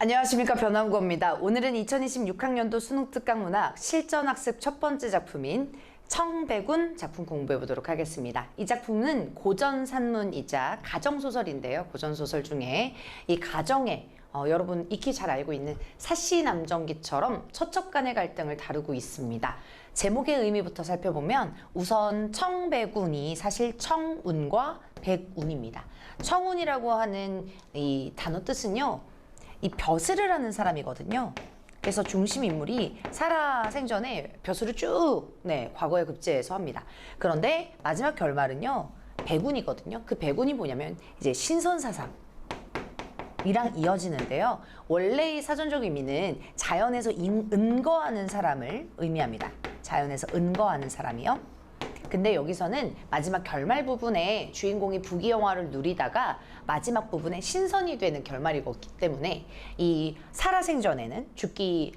안녕하십니까, 변환구입니다. 오늘은 2026학년도 수능특강문학 실전학습 첫 번째 작품인 청백운 작품 공부해 보도록 하겠습니다. 이 작품은 고전산문이자 가정소설인데요. 고전소설 중에 이 가정에 여러분 익히 잘 알고 있는 사시남정기처럼 처첩간의 갈등을 다루고 있습니다. 제목의 의미부터 살펴보면 우선 청백운이 사실 청운과 백운입니다. 청운이라고 하는 이 단어 뜻은요, 이 벼슬을 하는 사람이거든요. 그래서 중심 인물이 살아생전에 벼슬을 쭉 과거에 급제해서 합니다. 그런데 마지막 결말은요, 백운이거든요. 그 백운이 뭐냐면 이제 신선사상 이랑 이어지는데요. 원래 이 사전적 의미는 자연에서 은거하는 사람을 의미합니다. 자연에서 은거하는 사람이요. 근데 여기서는 마지막 결말 부분에 주인공이 부귀영화를 누리다가 마지막 부분에 신선이 되는 결말이기 때문에 이 살아생전에는 죽기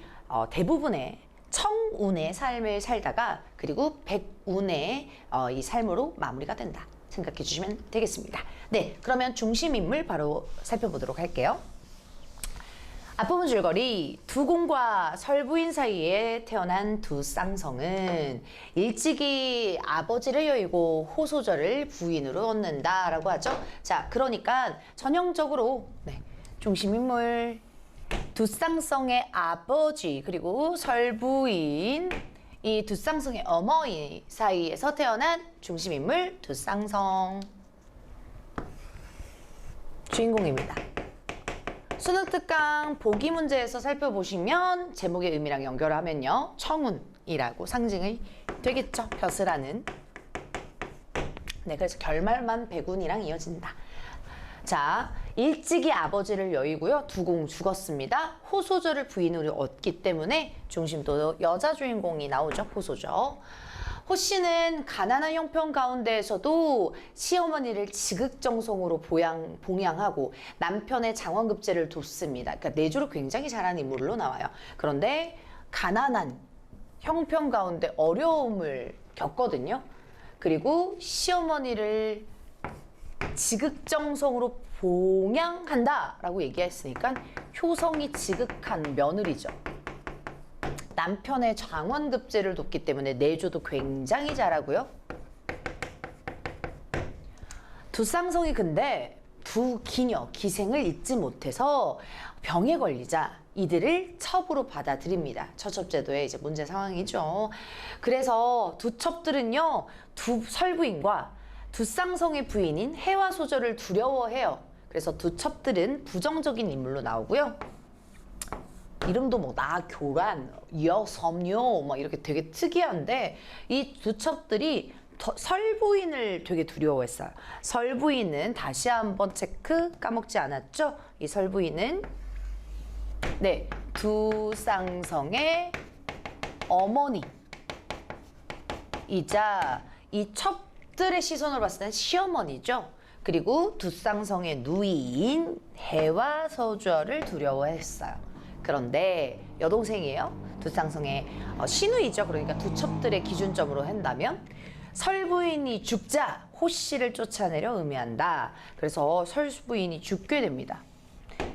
대부분의 청운의 삶을 살다가 그리고 백운의 이 삶으로 마무리가 된다 생각해 주시면 되겠습니다. 네, 그러면 중심인물 바로 살펴보도록 할게요. 앞부분 줄거리, 두공과 설부인 사이에 태어난 두 쌍성은 일찍이 아버지를 여의고 호소절을 부인으로 얻는다 라고 하죠. 자, 그러니까 전형적으로 중심인물 두 쌍성의 아버지 그리고 설부인 이 두 쌍성의 어머니 사이에서 태어난 중심인물 두 쌍성 주인공입니다. 수능특강 보기 문제에서 살펴보시면 제목의 의미랑 연결하면요, 청운이라고 상징이 되겠죠. 벼슬하는. 네, 그래서 결말만 백운이랑 이어진다. 자, 일찍이 아버지를 여의고요, 두공 죽었습니다. 호소절을 부인으로 얻기 때문에 중심도 여자 주인공이 나오죠. 호소절. 호 씨는 가난한 형편 가운데에서도 시어머니를 지극정성으로 봉양하고 남편의 장원급제를 돕습니다. 그러니까 내조를 굉장히 잘하는 인물로 나와요. 그런데 가난한 형편 가운데 어려움을 겪거든요. 그리고 시어머니를 지극정성으로 봉양한다 라고 얘기했으니까 효성이 지극한 며느리죠. 남편의 장원급제를 돕기 때문에 내조도 굉장히 잘하고요. 두 쌍성이 근데 두 기녀, 기생을 잊지 못해서 병에 걸리자 이들을 첩으로 받아들입니다. 처첩제도의 이제 문제 상황이죠. 그래서 두 첩들은요, 두 설부인과 두 쌍성의 부인인 해화소절을 두려워해요. 그래서 두 첩들은 부정적인 인물로 나오고요. 이름도 뭐 나교란, 여섬유 막 이렇게 되게 특이한데 이 두 첩들이 설부인을 되게 두려워했어요. 설부인은 다시 한번 체크 까먹지 않았죠? 이 설부인은 두 쌍성의 어머니이자 이 첩들의 시선으로 봤을 땐 시어머니죠. 그리고 두 쌍성의 누이인 해화서주를 두려워했어요. 그런데 여동생이에요. 두 쌍성의 시누이죠. 그러니까 두 첩들의 기준점으로 한다면 설부인이 죽자 호씨를 쫓아내려 의미한다. 그래서 설부인이 죽게 됩니다.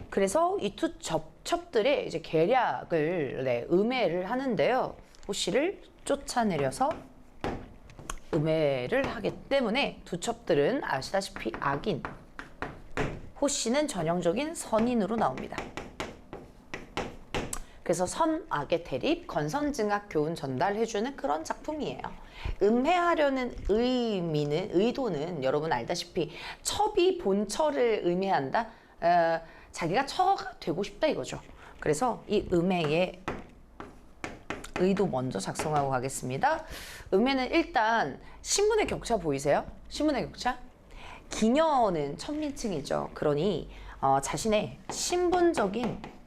그래서 이 두 첩들의 이제 계략을 음해를 하는데요. 호씨를 쫓아내려서 음해를 하기 때문에 두 첩들은 아시다시피 악인, 호씨는 전형적인 선인으로 나옵니다. 그래서 선악의 대립, 건선징악 교훈 전달해주는 그런 작품이에요. 음해하려는 의도는 여러분 알다시피 첩이 본처를 의미한다. 자기가 처가 되고 싶다 이거죠. 그래서 이 음해의 의도 먼저 작성하고 가겠습니다. 음해는 일단 신분의 격차 보이세요? 신분의 격차? 기녀는 천민층이죠. 그러니 자신의 신분적인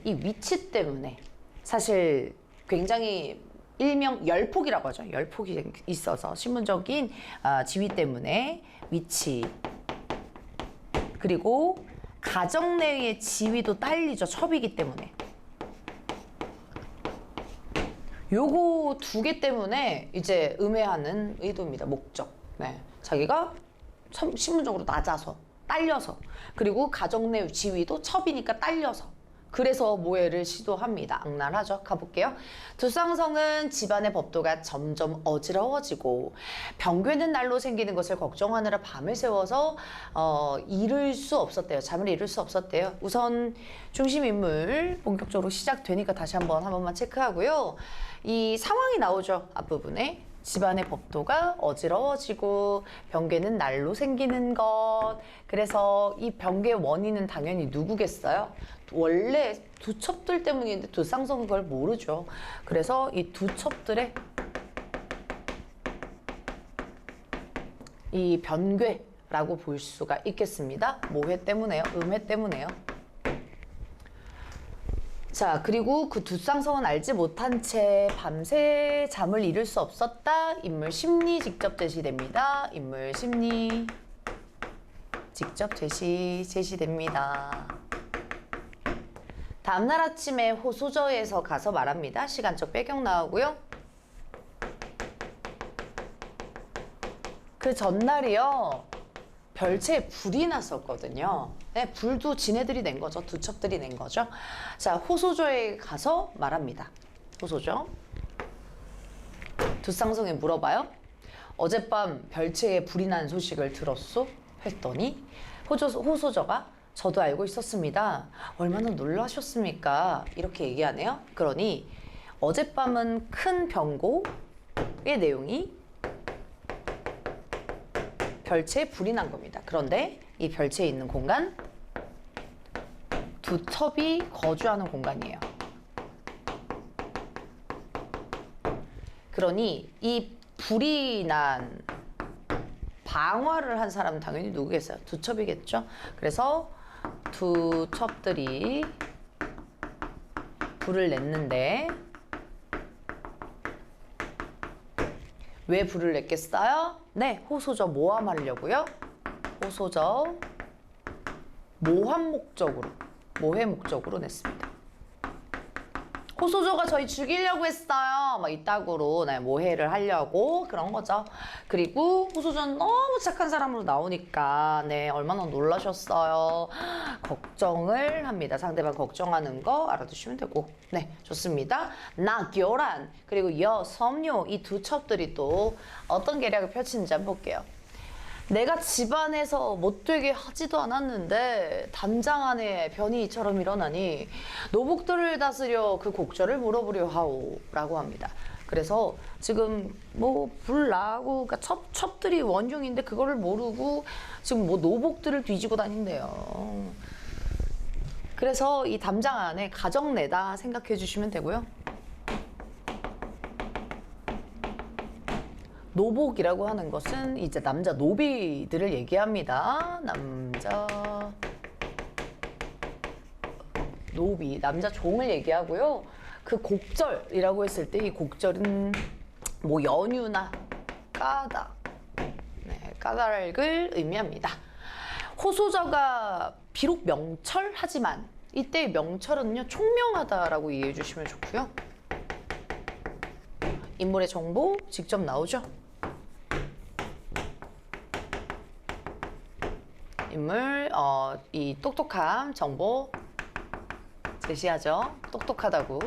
이 위치 때문에 사실 굉장히 일명 열폭이라고 하죠. 열폭이 있어서 신분적인 지위 때문에 위치 그리고 가정 내의 지위도 딸리죠. 첩이기 때문에. 요거 두 개 때문에 이제 음해하는 의도입니다. 목적. 자기가 신분적으로 낮아서 딸려서. 그리고 가정 내 지위도 첩이니까 딸려서. 그래서 모해를 시도합니다. 악랄하죠. 가볼게요. 두쌍성은 집안의 법도가 점점 어지러워지고 병괴는 날로 생기는 것을 걱정하느라 밤을 새워서 이룰 수 없었대요. 잠을 이룰 수 없었대요. 우선 중심 인물 본격적으로 시작되니까 다시 한 번만 체크하고요. 이 상황이 나오죠. 앞부분에. 집안의 법도가 어지러워지고 병괴는 날로 생기는 것. 그래서 이 병괴의 원인은 당연히 누구겠어요? 원래 두 첩들 때문인데 두쌍성은 그걸 모르죠. 그래서 이 두 첩들의 이 변괴라고 볼 수가 있겠습니다. 모해 때문에요. 음해 때문에요. 자, 그리고 그 두쌍성은 알지 못한 채 밤새 잠을 이룰 수 없었다. 인물 심리 직접 제시됩니다. 인물 심리 직접 제시됩니다. 다음날 아침에 호소저에서 가서 말합니다. 시간적 배경 나오고요. 그 전날이요. 별채에 불이 났었거든요. 네, 불도 지네들이 낸 거죠. 두 첩들이 낸 거죠. 자, 호소저에 가서 말합니다. 호소저. 두쌍성에 물어봐요. 어젯밤 별채에 불이 난 소식을 들었소? 했더니 호소저가 저도 알고 있었습니다. 얼마나 놀라셨습니까? 이렇게 얘기하네요. 그러니 어젯밤은 큰 병고의 내용이 별채에 불이 난 겁니다. 그런데 이 별채에 있는 공간, 두 첩이 거주하는 공간이에요. 그러니 이 불이 난 방화를 한 사람은 당연히 누구겠어요? 두 첩이겠죠? 그래서 두 첩들이 불을 냈는데 왜 불을 냈겠어요? 네, 호소저 모함하려고요. 호소저 모함 목적으로, 모해 목적으로 냈습니다. 호소저가 저희 죽이려고 했어요. 막 이따구로 네, 모해를 하려고 그런 거죠. 그리고 호소저는 너무 착한 사람으로 나오니까 네, 얼마나 놀라셨어요. 걱정을 합니다. 상대방 걱정하는 거 알아두시면 되고. 네, 좋습니다. 낙교란 그리고 섬요 이 두 첩들이 또 어떤 계략을 펼치는지 한번 볼게요. 내가 집안에서 못되게 하지도 않았는데 담장 안에 변이 이처럼 일어나니 노복들을 다스려 그 곡절을 물어보려 하오 라고 합니다. 그래서 지금 뭐 불 나고 그러니까 첩들이 원흉인데 그거를 모르고 지금 뭐 노복들을 뒤지고 다닌대요. 그래서 이 담장 안에 가정내다 생각해 주시면 되고요. 노복이라고 하는 것은 이제 남자 노비들을 얘기합니다. 남자 노비, 남자 종을 얘기하고요. 그 곡절이라고 했을 때 이 곡절은 뭐 연유나 까닭, 네, 까닭을 의미합니다. 호소저가 비록 명철하지만 이때 명철은요 총명하다라고 이해해 주시면 좋고요. 인물의 정보 직접 나오죠. 인물 이 똑똑함 정보 제시하죠. 똑똑하다고.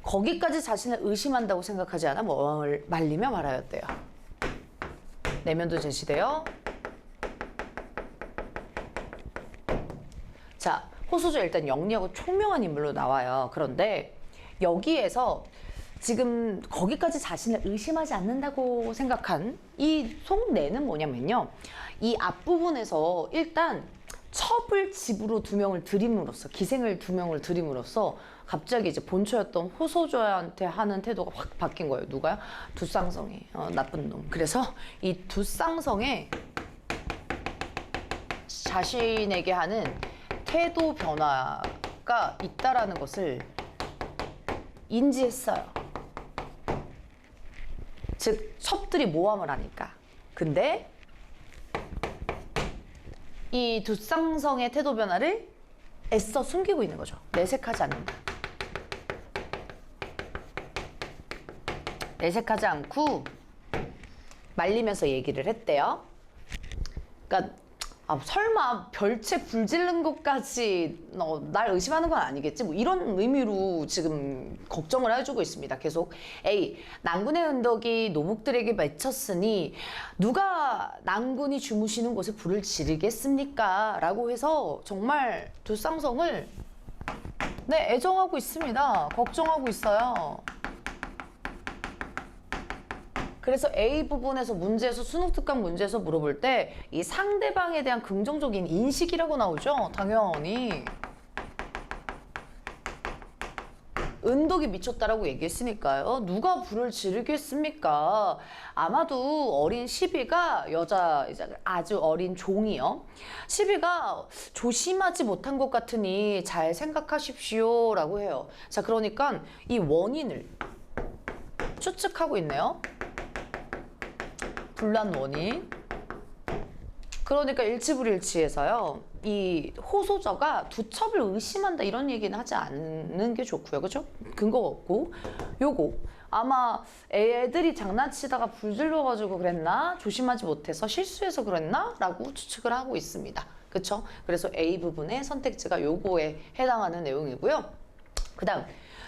거기까지 자신을 의심한다고 생각하지 않아 말리며 말하였대요. 내면도 제시돼요. 자, 호소저 일단 영리하고 총명한 인물로 나와요. 그런데 여기에서 지금 거기까지 자신을 의심하지 않는다고 생각한 이 속내는 뭐냐면요. 이 앞부분에서 일단 첩을 집으로 두 명을 들임으로써 기생을 두 명을 들임으로써 갑자기 이제 본처였던 호소저한테 하는 태도가 확 바뀐 거예요. 누가요? 두쌍성이 나쁜 놈. 그래서 이 두쌍성에 자신에게 하는 태도 변화가 있다라는 것을 인지했어요. 즉 첩들이 모함을 하니까. 근데 이 두쌍성의 태도 변화를 애써 숨기고 있는 거죠. 내색하지 않는다. 내색하지 않고 말리면서 얘기를 했대요. 그러니까 설마 별채 불 지른 것까지 날 의심하는 건 아니겠지? 뭐 이런 의미로 지금 걱정을 해주고 있습니다. 계속 A. 난군의 은덕이 노목들에게 맺혔으니 누가 난군이 주무시는 곳에 불을 지르겠습니까? 라고 해서 정말 두쌍성을 애정하고 있습니다. 걱정하고 있어요. 그래서 A 부분에서 문제에서 수능특강 문제에서 물어볼 때 이 상대방에 대한 긍정적인 인식이라고 나오죠. 당연히. 은덕이 미쳤다라고 얘기했으니까요. 누가 불을 지르겠습니까? 아마도 어린 시비가 이제 아주 어린 종이요. 시비가 조심하지 못한 것 같으니 잘 생각하십시오 라고 해요. 자, 그러니까 이 원인을 추측하고 있네요. 불난 원인. 그러니까 일치불일치해서요. 이 호소저가 두첩을 의심한다 이런 얘기는 하지 않는 게 좋고요. 그죠? 근거가 없고. 요거 아마 애들이 장난치다가 불 질러가지고 그랬나? 조심하지 못해서 실수해서 그랬나? 라고 추측을 하고 있습니다. 그쵸? 그래서 A 부분의 선택지가 요거에 해당하는 내용이고요. 그 다음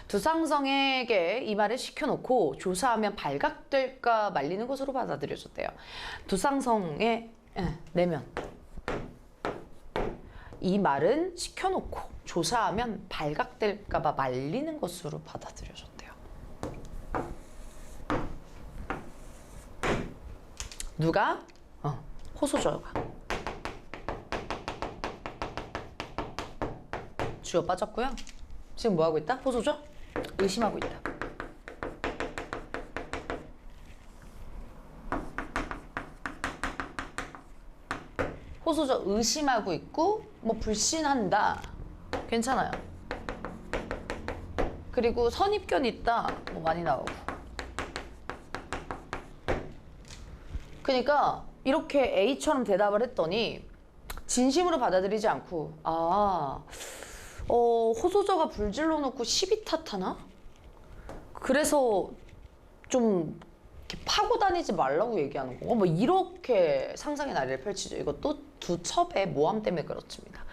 두상성에게 이 말을 시켜놓고 조사하면 발각될까 말리는 것으로 받아들여졌대요. 두상성의 내면 이 말은 시켜놓고 조사하면 발각될까 봐 말리는 것으로 받아들여졌대요. 누가? 호소저가. 주어 빠졌고요. 지금 뭐하고 있다? 호소저? 의심하고 있다. 호소저 의심하고 있고 뭐 불신한다. 괜찮아요. 그리고 선입견 있다. 뭐 많이 나오고. 그러니까 이렇게 A처럼 대답을 했더니 진심으로 받아들이지 않고 호소저가 불 질러놓고 시비 탓하나? 그래서 좀 이렇게 파고 다니지 말라고 얘기하는 건가? 뭐 이렇게 상상의 나래를 펼치죠. 이것도 두첩의 모함 때문에 그렇습니다.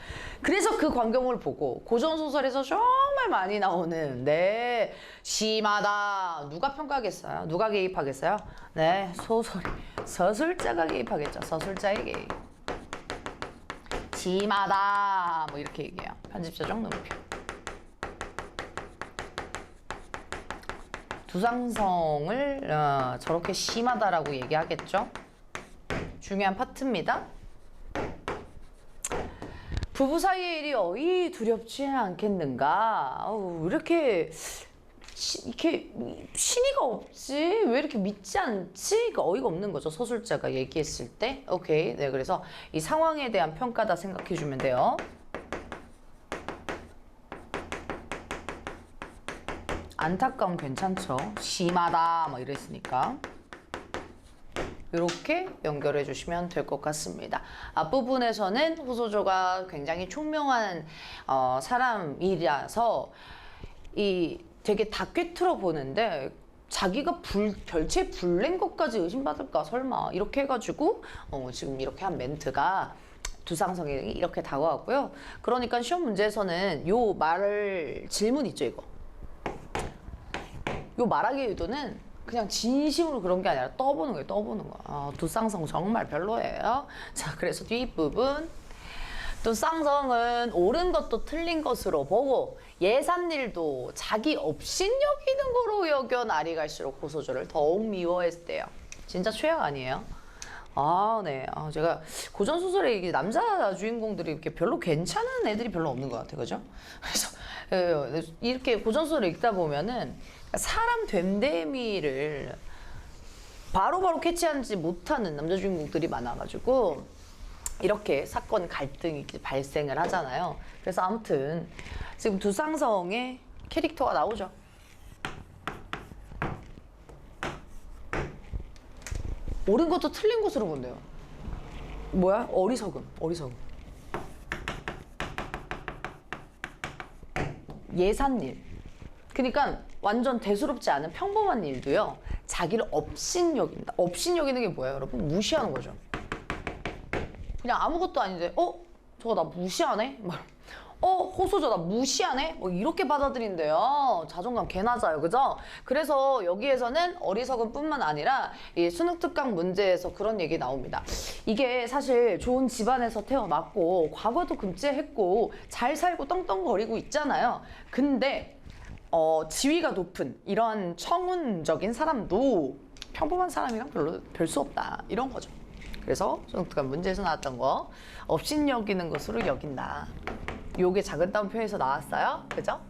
그래서 그 광경을 보고 고전소설에서 정말 많이 나오는 심하다. 누가 평가하겠어요? 누가 개입하겠어요? 서술자가 개입하겠죠. 서술자의 개입. 심하다. 뭐 이렇게 얘기해요. 편집자적 논평. 두상성을 저렇게 심하다라고 얘기하겠죠. 중요한 파트입니다. 부부 사이의 일이 어이 두렵지는 않겠는가. 이렇게 신의가 없지? 왜 이렇게 믿지 않지? 그러니까 어이가 없는 거죠. 서술자가 얘기했을 때. 오케이. 그래서 이 상황에 대한 평가다 생각해 주면 돼요. 안타까움 괜찮죠. 심하다 뭐 이랬으니까. 이렇게 연결해 주시면 될 것 같습니다. 앞부분에서는 호소조가 굉장히 총명한 사람이라서 되게 다꿰뚫어 보는데 자기가 별채 불낸 것까지 의심받을까 설마 이렇게 해가지고 지금 이렇게 한 멘트가 두상성이 이렇게 다가왔고요. 그러니까 시험 문제에서는 질문 있죠 이거. 요 말하기의 의도는 그냥 진심으로 그런 게 아니라 떠보는 거예요. 떠보는 거. 두쌍성 정말 별로예요. 자, 그래서 뒷부분. 두쌍성은 옳은 것도 틀린 것으로 보고 예산일도 자기 업신 여기는 거로 여겨 날이 갈수록 호소조를 더욱 미워했대요. 진짜 최악 아니에요? 네. 제가 고전소설에 이게 남자 주인공들이 이렇게 별로 괜찮은 애들이 별로 없는 것 같아요. 그죠? 그래서 이렇게 고전소설을 읽다 보면은 사람 됨됨이를 바로바로 캐치하지 못하는 남자 주인공들이 많아가지고 이렇게 사건 갈등이 발생을 하잖아요. 그래서 아무튼 지금 두상성의 캐릭터가 나오죠. 옳은 것도 틀린 것으로 본대요. 뭐야? 어리석음. 예산일. 그러니까 완전 대수롭지 않은 평범한 일도요. 자기를 업신 여긴다. 업신 여기는 게 뭐예요, 여러분? 무시하는 거죠. 그냥 아무것도 아닌데 저거 나 무시하네? 호소저 나 무시하네? 이렇게 받아들인대요. 자존감 개 낮아요. 그죠? 그래서 여기에서는 어리석은 뿐만 아니라 이 수능 특강 문제에서 그런 얘기 나옵니다. 이게 사실 좋은 집안에서 태어났고 과거도 금지했고 잘 살고 떵떵거리고 있잖아요. 근데 지위가 높은 이런 청운적인 사람도 평범한 사람이랑 별 수 없다. 이런 거죠. 그래서 수능 특강 문제에서 나왔던 거 업신여기는 것으로 여긴다. 요게 작은 따옴표에서 나왔어요. 그죠?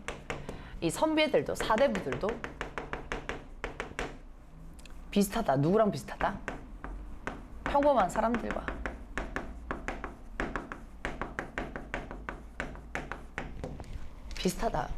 이 선배들도 사대부들도 비슷하다. 누구랑 비슷하다? 평범한 사람들과. 비슷하다.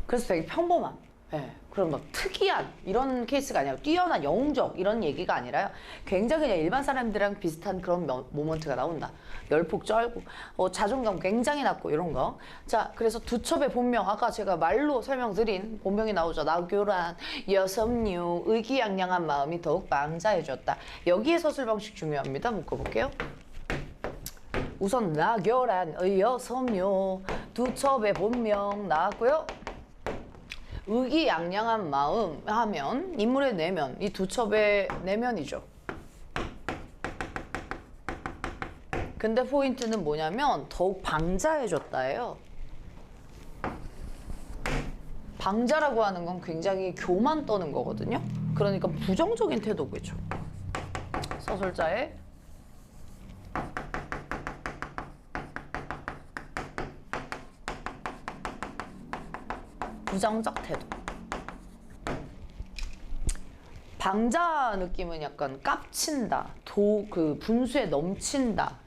그래서 되게 평범한. 네. 그럼 막 특이한 이런 케이스가 아니라 뛰어난 영웅적 이런 얘기가 아니라요. 굉장히 그냥 일반 사람들이랑 비슷한 그런 모먼트가 나온다. 열폭 쩔고 자존감 굉장히 낮고 이런 거. 자, 그래서 두첩의 본명 아까 제가 말로 설명드린 본명이 나오죠. 나교란, 여섬유, 의기양양한 마음이 더욱 방자해졌다. 여기에 서술 방식 중요합니다. 묶어볼게요. 우선 나교란, 여섬유, 두첩의 본명 나왔고요. 의기양양한 마음 하면 인물의 내면, 이 두첩의 내면이죠. 근데 포인트는 뭐냐면 더욱 방자해졌다예요. 방자라고 하는 건 굉장히 교만 떠는 거거든요. 그러니까 부정적인 태도겠죠. 서술자의 부정적 태도. 방자 느낌은 약간 깝친다, 그 분수에 넘친다,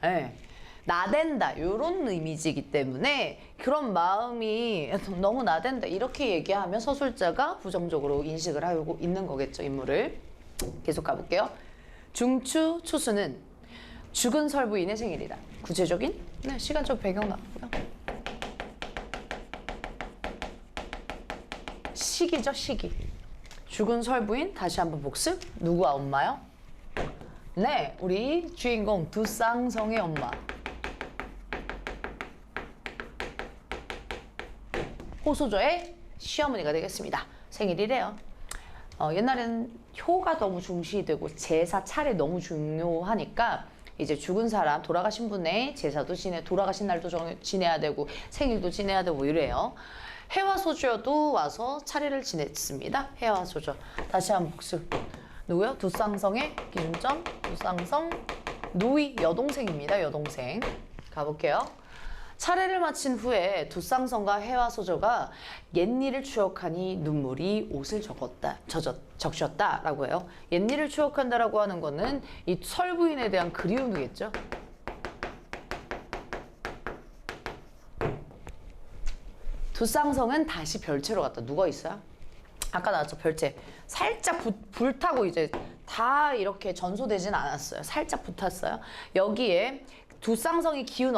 나댄다 이런 이미지이기 때문에 그런 마음이 너무 나댄다 이렇게 얘기하면 서술자가 부정적으로 인식을 하고 있는 거겠죠, 인물을. 계속 가볼게요. 중추 추수는 죽은 설부인의 생일이다. 구체적인 시간적 배경 나왔고요. 시기죠, 시기. 죽은 설부인 다시 한번 복습. 누구와 엄마요? 네, 우리 주인공 두쌍성의 엄마. 호소저의 시어머니가 되겠습니다. 생일이래요. 옛날에는 효가 너무 중시되고 제사 차례 너무 중요하니까 이제 죽은 사람, 돌아가신 분의 제사도 돌아가신 날도 지내야 되고 생일도 지내야 되고 이래요. 해와 소주여도 와서 차례를 지냈습니다. 해와 소주. 다시 한번 복습. 누구요? 두쌍성의 기준점. 두쌍성 누이 여동생입니다. 여동생. 가볼게요. 차례를 마친 후에 두쌍성과 해와 소저가 옛일을 추억하니 눈물이 옷을 적셨다라고 해요. 옛일을 추억한다라고 하는 거는 이 설부인에 대한 그리움이겠죠. 두쌍성은 다시 별채로 갔다. 누가 있어요? 아까 나왔죠, 별채. 살짝 불타고 이제 다 이렇게 전소되진 않았어요. 살짝 붙었어요. 여기에 두쌍성이 기운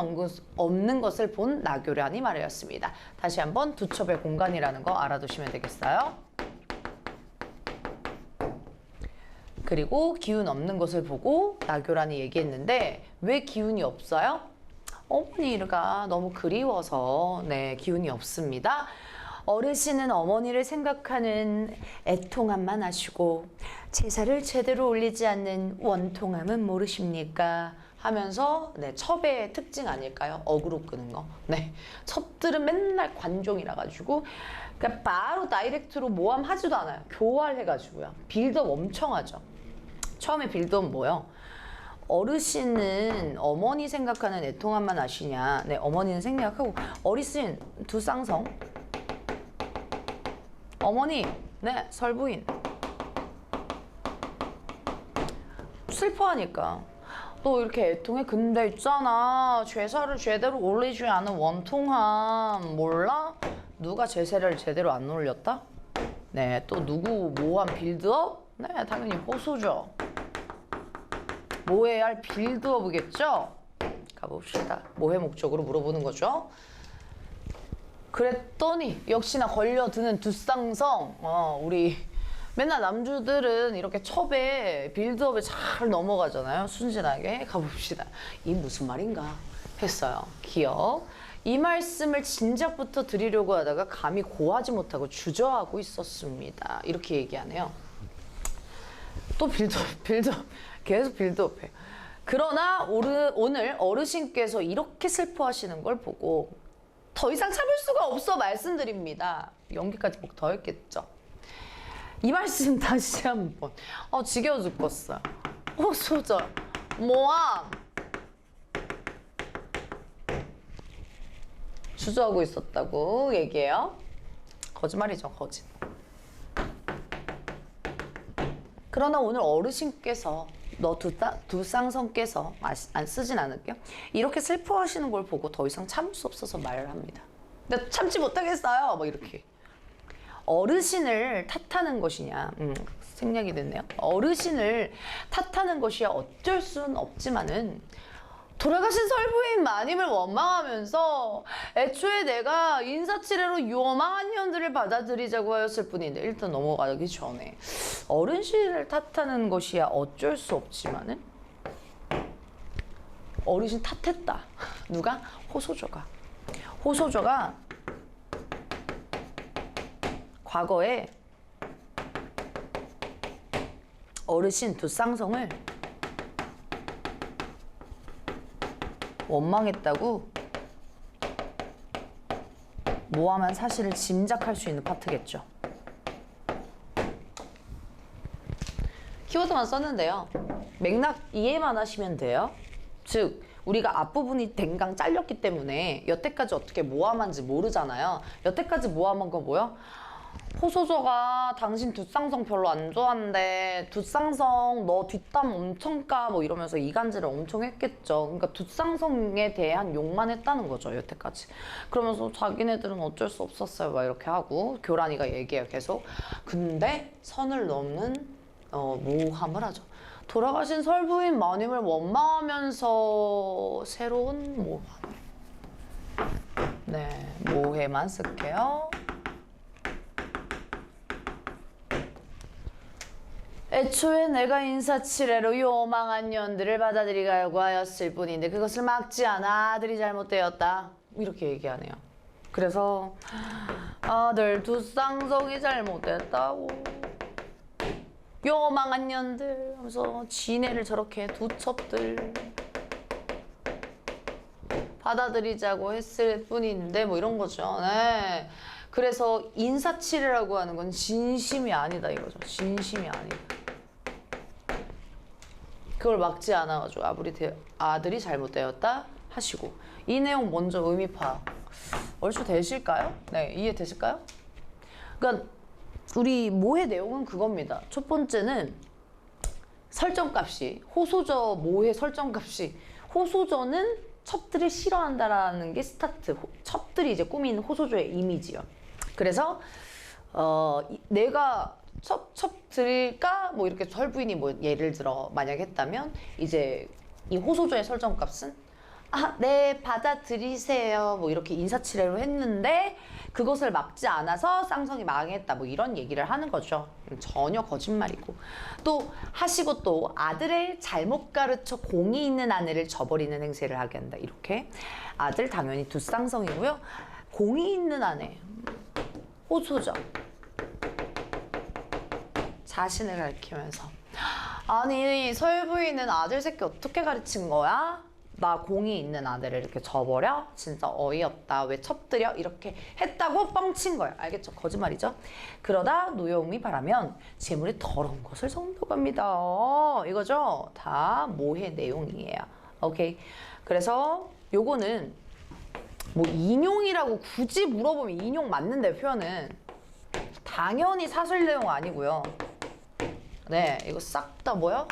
없는 것을 본 나교란이 말하였습니다. 다시 한번 두첩의 공간이라는 거 알아두시면 되겠어요. 그리고 기운 없는 것을 보고 나교란이 얘기했는데 왜 기운이 없어요? 어머니가 너무 그리워서 기운이 없습니다. 어르신은 어머니를 생각하는 애통함만 아시고 제사를 제대로 올리지 않는 원통함은 모르십니까? 하면서 첩의 특징 아닐까요? 어그로 끄는 거. 첩들은 맨날 관종이라 가지고 그러니까 바로 다이렉트로 모함하지도 않아요. 교활해가지고요. 빌드업 엄청 하죠. 처음에 빌드업 뭐요? 어르신은 어머니 생각하는 애통함만 아시냐? 어머니는 생략하고 어르신 두쌍성 어머니 설부인 슬퍼하니까 또 이렇게 애통해. 근데 있잖아, 제사를 제대로 올리지 않은 원통함 몰라? 누가 제사를 제대로 안 올렸다? 또 누구 모함 빌드업? 당연히 호소죠. 모해야 할 빌드업이겠죠? 가봅시다. 모해 목적으로 물어보는 거죠. 그랬더니 역시나 걸려드는 두쌍성, 우리 맨날 남주들은 이렇게 첩에 빌드업에 잘 넘어가잖아요. 순진하게 가봅시다. 이 무슨 말인가 했어요. 기억. 이 말씀을 진작부터 드리려고 하다가 감히 고하지 못하고 주저하고 있었습니다. 이렇게 얘기하네요. 또 빌드업 계속 빌드업해요. 그러나 오늘 어르신께서 이렇게 슬퍼하시는 걸 보고 더 이상 참을 수가 없어 말씀드립니다. 연기까지 목 더 했겠죠. 이 말씀 다시 한번. 지겨워 죽겠어요. 소절. 모함. 주저하고 있었다고 얘기해요. 거짓말이죠, 거짓. 그러나 오늘 어르신께서 두 쌍성께서 안 쓰진 않을게요. 이렇게 슬퍼하시는 걸 보고 더 이상 참을 수 없어서 말을 합니다. 나 참지 못하겠어요. 뭐 이렇게. 어르신을 탓하는 것이냐. 생략이 됐네요. 어르신을 탓하는 것이야 어쩔 수는 없지만은 돌아가신 설부인 마님을 원망하면서 애초에 내가 인사치레로 요망한 년들을 받아들이자고 하였을 뿐인데 일단 넘어가기 전에 어르신을 탓하는 것이야 어쩔 수 없지만은 어르신 탓했다. 누가? 호소저가. 호소저가 과거에 어르신 두 쌍성을 원망했다고 모함한 사실을 짐작할 수 있는 파트겠죠. 키워드만 썼는데요. 맥락 이해만 하시면 돼요. 즉 우리가 앞부분이 댕강 잘렸기 때문에 여태까지 어떻게 모함한지 모르잖아요. 여태까지 모함한 거 뭐야? 호소저가 당신 두쌍성 별로 안 좋아한대. 두쌍성 너 뒷담 엄청 까 뭐 이러면서 이간질을 엄청 했겠죠. 그러니까 두쌍성에 대한 욕만 했다는 거죠. 여태까지. 그러면서 자기네들은 어쩔 수 없었어요. 막 이렇게 하고 교란이가 얘기해요. 계속. 근데 선을 넘는 모함을 하죠. 돌아가신 설부인 마님을 원망하면서 새로운 모함. 네, 모해만 쓸게요. 애초에 내가 인사치레로 요망한 년들을 받아들이려고 하였을 뿐인데 그것을 막지 않아 아들이 잘못되었다. 이렇게 얘기하네요. 그래서 아들 두 쌍성이 잘못됐다고. 요망한 년들 하면서 지네를 저렇게 두 첩들 받아들이자고 했을 뿐인데 뭐 이런 거죠. 네. 그래서 인사치레라고 하는 건 진심이 아니다 이거죠. 진심이 아니다. 그걸 막지 않아가지고 아들이 잘못되었다 하시고 이 내용 먼저 의미 파악. 얼추 되실까요? 네, 이해되실까요? 그러니까 우리 모해 내용은 그겁니다. 첫 번째는 설정값이 호소저 모해 설정값이 호소저는 첩들을 싫어한다라는 게 스타트. 첩들이 이제 꾸민 호소저의 이미지요. 그래서 내가 첩들일까 뭐 이렇게 설부인이 뭐 예를 들어 만약 했다면 이제 이 호소저의 설정값은 네 받아들이세요 뭐 이렇게 인사치레로 했는데 그것을 막지 않아서 쌍성이 망했다 뭐 이런 얘기를 하는 거죠. 전혀 거짓말이고 또 하시고 또 아들을 잘못 가르쳐 공이 있는 아내를 저버리는 행세를 하게 한다. 이렇게 아들 당연히 두 쌍성이고요. 공이 있는 아내 호소저 자신을 가리키면서 아니 설부인은 아들 새끼 어떻게 가르친 거야? 나 공이 있는 아들을 이렇게 저버려? 진짜 어이없다. 왜 첩들여? 이렇게 했다고 뻥친 거예요. 알겠죠? 거짓말이죠? 그러다 노여움이 바라면 재물이 더러운 것을 선도합니다. 이거죠? 다 모해 내용이에요. 오케이. 그래서 요거는 뭐 인용이라고 굳이 물어보면 인용 맞는데 표현은 당연히 사실 내용 아니고요. 네, 이거 싹 다 뭐요?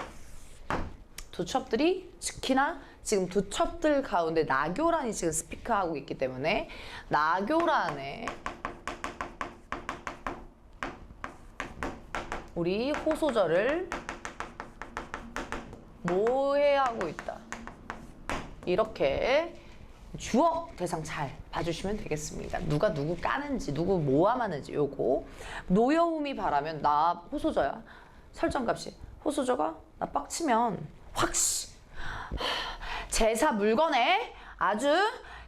두 첩들이 특히나 지금 두 첩들 가운데 나교란이 지금 스피커하고 있기 때문에 나교란에 우리 호소저를 모해하고 있다. 이렇게 주어 대상 잘 봐주시면 되겠습니다. 누가 누구 까는지, 누구 모함하는지 요거. 노여움이 바라면 나 호소저야. 설정값이 호소저가 나 빡치면 확시 제사 물건에 아주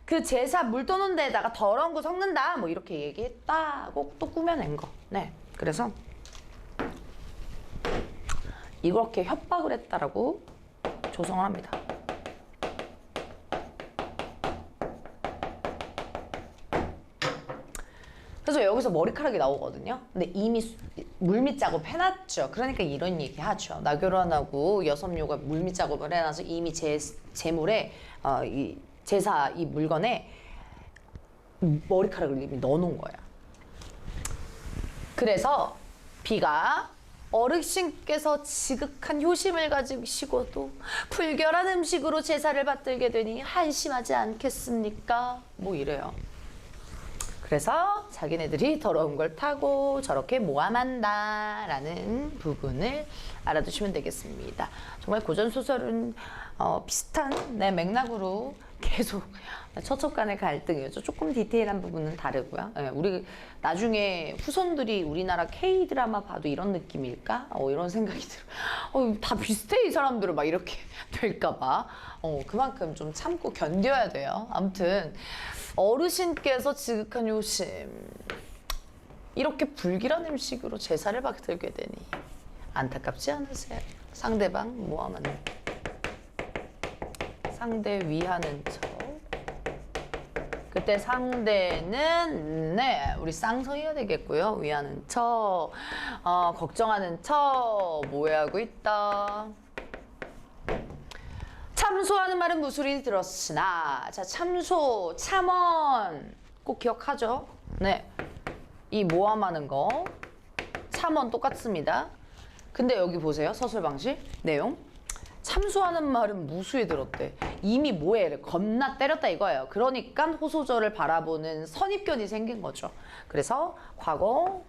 그 제사 물 떠는 데다가 더러운 거 섞는다 뭐 이렇게 얘기했다고 또 꾸며낸 거. 네, 그래서 이렇게 협박을 했다라고 조성을 합니다. 그래서 여기서 머리카락이 나오거든요. 근데 이미 물밑 작업 해놨죠. 그러니까 이런 얘기 하죠. 나교란하고 여섬유가 물밑 작업을 해놔서 이미 재물에 이 제사 이 물건에 머리카락을 이미 넣어놓은 거야. 그래서 비가 어르신께서 지극한 효심을 가지시고도 불결한 음식으로 제사를 받들게 되니 한심하지 않겠습니까? 뭐 이래요. 그래서 자기네들이 더러운 걸 타고 저렇게 모함한다라는 부분을 알아두시면 되겠습니다. 정말 고전소설은 비슷한 맥락으로 계속 처첩 간의 갈등이었죠. 조금 디테일한 부분은 다르고요. 네, 우리 나중에 후손들이 우리나라 K-드라마 봐도 이런 느낌일까? 이런 생각이 들어요. 다 비슷해 이 사람들은 막 이렇게 될까봐. 그만큼 좀 참고 견뎌야 돼요. 아무튼 어르신께서 지극한 요심 이렇게 불길한 음식으로 제사를 받들게 되니 안타깝지 않으세요? 상대방 모함하는 상대 위하는 척. 그때 상대는 네 우리 쌍성이가 되겠고요. 위하는 척, 걱정하는 척, 모해하고 있다. 참소하는 말은 무술이 들었으나 자 참소, 참원 꼭 기억하죠. 네, 이 모함하는 거 참원 똑같습니다. 근데 여기 보세요. 서술 방식 내용. 참소하는 말은 무수히 들었대. 이미 모해를 겁나 때렸다 이거예요. 그러니까 호소절을 바라보는 선입견이 생긴 거죠. 그래서 과거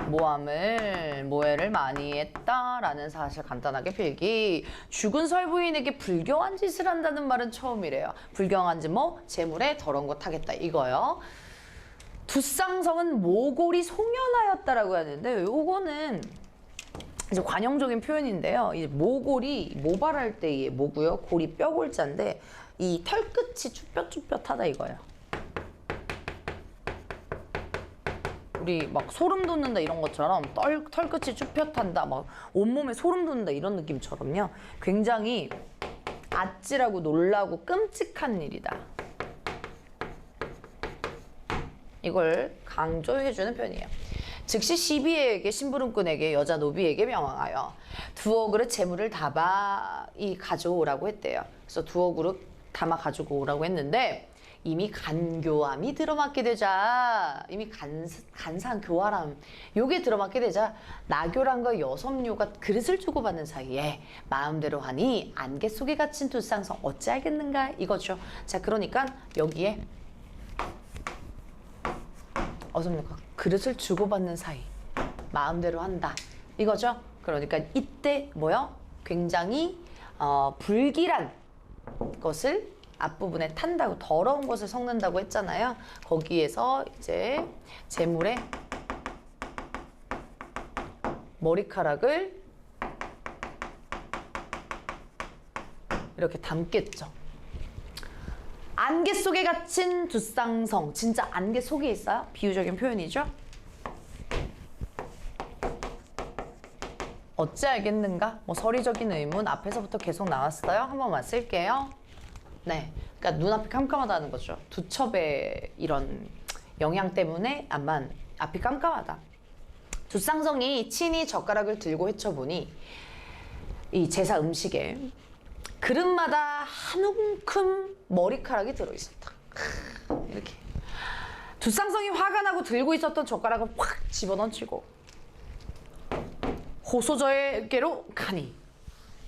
모해를 많이 했다라는 사실 간단하게 필기. 죽은 설부인에게 불경한 짓을 한다는 말은 처음이래요. 불경한 짓 뭐? 재물에 더러운 거 타겠다 이거요. 두쌍성은 모골이 송연하였다라고 하는데 요거는 이제 관용적인 표현인데요. 이 모골이 모발할 때의 모고요. 골이 뼈골자인데 이 털끝이 쭈뼛쭈뼛하다 이거예요. 우리 막 소름 돋는다 이런 것처럼 털끝이 쭈뼛한다 막 온몸에 소름 돋는다 이런 느낌처럼요. 굉장히 아찔하고 놀라고 끔찍한 일이다. 이걸 강조해주는 편이에요. 즉시 시비에게 심부름꾼에게 여자 노비에게 명하여 두어 그릇 재물을 담아 가져오라고 했대요. 그래서 두어 그릇 담아 가지고 오라고 했는데 이미 간교함이 들어맞게 되자 이미 간사한 교활함 요게 들어맞게 되자 나교란과 여섬유가 그릇을 주고받는 사이에 마음대로 하니 안개 속에 갇힌 두 쌍성 어찌 알겠는가 이거죠. 자 그러니까 여기에 어섬유가 그릇을 주고받는 사이 마음대로 한다 이거죠. 그러니까 이때 뭐요? 굉장히 불길한 것을 앞부분에 탄다고 더러운 것을 섞는다고 했잖아요. 거기에서 이제 재물에 머리카락을 이렇게 담겠죠. 안개 속에 갇힌 두쌍성 진짜 안개 속에 있어요. 비유적인 표현이죠. 어찌 알겠는가? 뭐 서리적인 의문 앞에서부터 계속 나왔어요. 한 번만 쓸게요. 네, 그러니까 눈앞이 깜깜하다는 거죠. 두첩의 이런 영향 때문에 앞이 깜깜하다. 두쌍성이 친히 젓가락을 들고 헤쳐보니 이 제사 음식에 그릇마다 한 움큼 머리카락이 들어있었다. 이렇게 두쌍성이 화가 나고 들고 있었던 젓가락을 확 집어던지고 호소저에게로 가니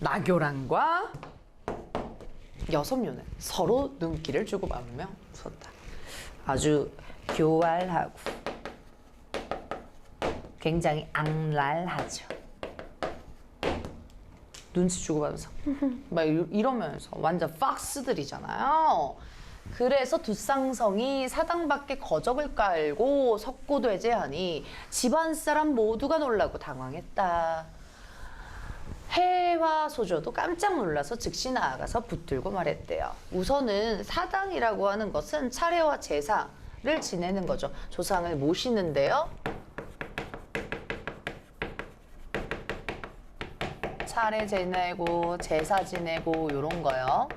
나교란과 여섬유는 서로 눈길을 주고받으며 웃었다. 아주 교활하고 굉장히 악랄하죠. 눈치 주고받으면서 막 이러면서 완전 박스들이잖아요. 그래서 두쌍성이 사당밖에 거적을 깔고 석고대제하니 집안 사람 모두가 놀라고 당황했다. 해와 소조도 깜짝 놀라서 즉시 나아가서 붙들고 말했대요. 우선은 사당이라고 하는 것은 차례와 제사를 지내는 거죠. 조상을 모시는데요. 차례 지내고 제사 지내고 이런 거요.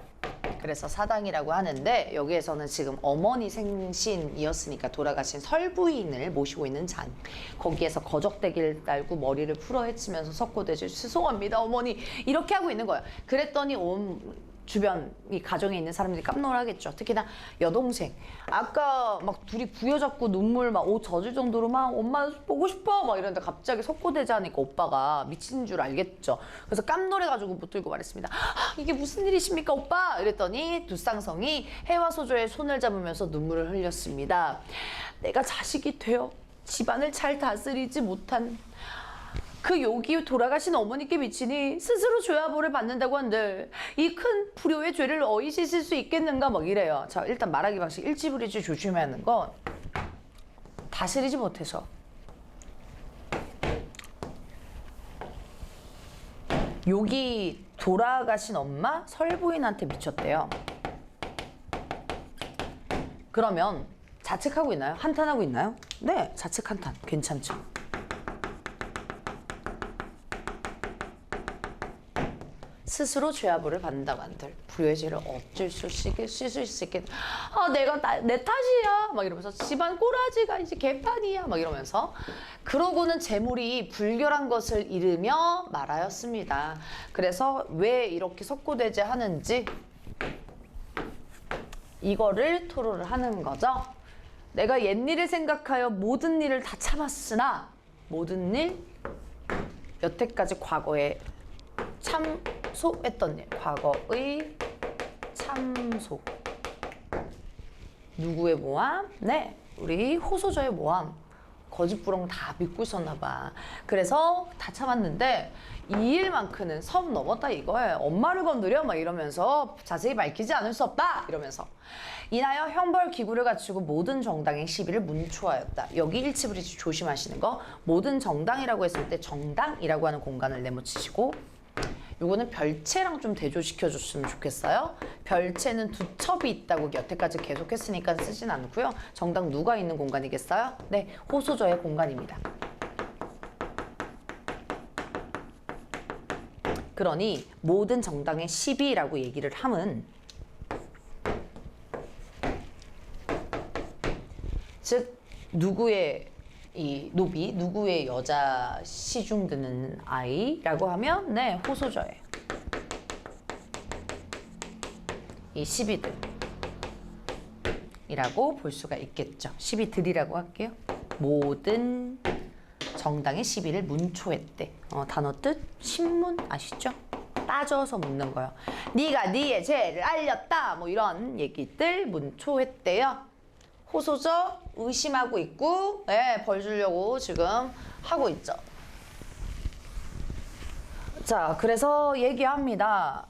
그래서 사당이라고 하는데 여기에서는 지금 어머니 생신이었으니까 돌아가신 설부인을 모시고 있는 장. 거기에서 거적대기를 달고 머리를 풀어 헤치면서 석고대지 죄송합니다 어머니 이렇게 하고 있는 거예요. 그랬더니 온 주변 이 가정에 있는 사람들이 깜놀하겠죠. 특히나 여동생 아까 막 둘이 부여잡고 눈물 막 옷 젖을 정도로 막 엄마 보고 싶어 막 이러는데 갑자기 석고대자 하니까 오빠가 미친 줄 알겠죠. 그래서 깜놀해가지고 붙들고 말했습니다. 이게 무슨 일이십니까 오빠? 이랬더니 두쌍성이 해와 소조의 손을 잡으면서 눈물을 흘렸습니다. 내가 자식이 되어 집안을 잘 다스리지 못한 그 여기 돌아가신 어머니께 미치니 스스로 죄화보를 받는다고 한들 이 큰 불효의 죄를 어이 씻을 수 있겠는가 막 이래요. 자, 일단 말하기 방식 일지부리지 조심해야 하는 건 다스리지 못해서 여기 돌아가신 엄마 설부인한테 미쳤대요. 그러면 자책하고 있나요? 한탄하고 있나요? 네, 자책 한탄 괜찮죠. 스스로 죄화보를 받는다고 한들 불효의 죄를 어쩔 수 있겠 내가 내 탓이야 막 이러면서 집안 꼬라지가 이제 개판이야 막 이러면서 그러고는 재물이 불결한 것을 잃으며 말하였습니다. 그래서 왜 이렇게 석고대제 하는지 이거를 토로를 하는 거죠. 내가 옛일을 생각하여 모든 일을 다 참았으나 모든 일 여태까지 과거에 참소했던 일, 과거의 참소. 누구의 모함? 네, 우리 호소저의 모함. 거짓부렁 다 믿고 있었나 봐. 그래서 다 참았는데 이 일만큼은 선 넘었다 이거예요. 엄마를 건드려? 막 이러면서 자세히 밝히지 않을 수 없다! 이러면서. 이나여 형벌 기구를 갖추고 모든 정당의 시비를 문초하였다. 여기 일치불이치 조심하시는 거. 모든 정당이라고 했을 때 정당이라고 하는 공간을 네모치시고 요거는 별채랑 좀 대조시켜 줬으면 좋겠어요. 별채는 두 첩이 있다고 여태까지 계속 했으니까 쓰진 않고요. 정당 누가 있는 공간이겠어요? 네, 호소저의 공간입니다. 그러니 모든 정당의 시비라고 얘기를 함은 즉 누구의 이 노비, 누구의 여자 시중 드는 아이라고 하면 네, 호소저예요. 이 시비들이라고 볼 수가 있겠죠. 시비들이라고 할게요. 모든 정당의 시비를 문초했대. 단어 뜻 신문 아시죠? 따져서 묻는 거예요. 네가 네의 죄를 알렸다. 뭐 이런 얘기들 문초했대요. 호소저 의심하고 있고 네, 벌 주려고 지금 하고 있죠. 자, 그래서 얘기합니다.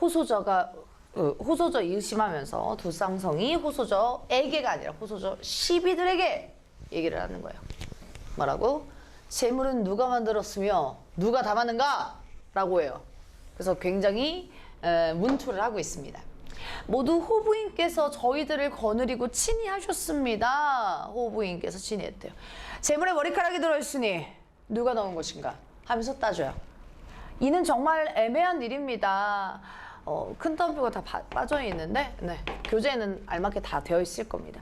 호소저 의심하면서 두쌍성이 호소저에게가 아니라 호소저 시비들에게 얘기를 하는 거예요. 뭐라고? 재물은 누가 만들었으며 누가 담았는가? 라고 해요. 그래서 굉장히 문초를 하고 있습니다. 모두 호부인께서 저희들을 거느리고 친히 하셨습니다. 호부인께서 친히 했대요. 재물에 머리카락이 들어있으니 누가 넣은 것인가 하면서 따져요. 이는 정말 애매한 일입니다. 큰 따옴표가 다 빠져 있는데 네, 교재에는 알맞게 다 되어 있을 겁니다.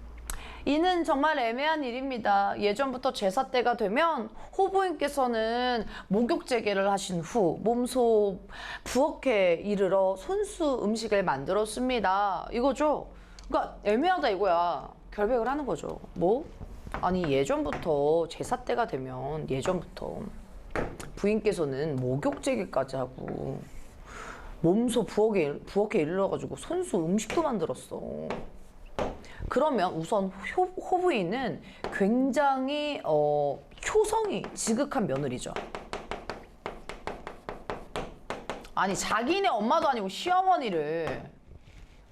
이는 정말 애매한 일입니다. 예전부터 제사 때가 되면 호부인께서는 목욕제계를 하신 후 몸소 부엌에 이르러 손수 음식을 만들었습니다. 이거죠. 그러니까 애매하다 이거야. 결백을 하는 거죠. 뭐? 아니 예전부터 제사 때가 되면 예전부터 부인께서는 목욕제계까지 하고 몸소 부엌에 이르러가지고 손수 음식도 만들었어. 그러면 우선 호부인은 굉장히 효성이 지극한 며느리죠. 아니 자기네 엄마도 아니고 시어머니를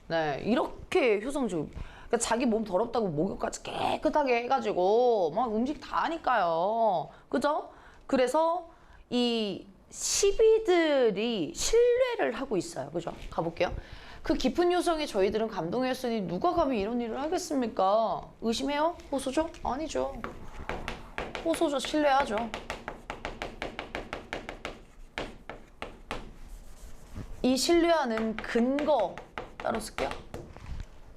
네 이렇게 효성주의. 그러니까 자기 몸 더럽다고 목욕까지 깨끗하게 해가지고 막 음식 다 하니까요. 그죠? 그래서 이 시비들이 신뢰를 하고 있어요. 그죠? 가볼게요. 그 깊은 요성에 저희들은 감동했으니 누가 감히 이런 일을 하겠습니까? 의심해요? 호소죠? 아니죠. 호소죠. 신뢰하죠. 이 신뢰하는 근거 따로 쓸게요.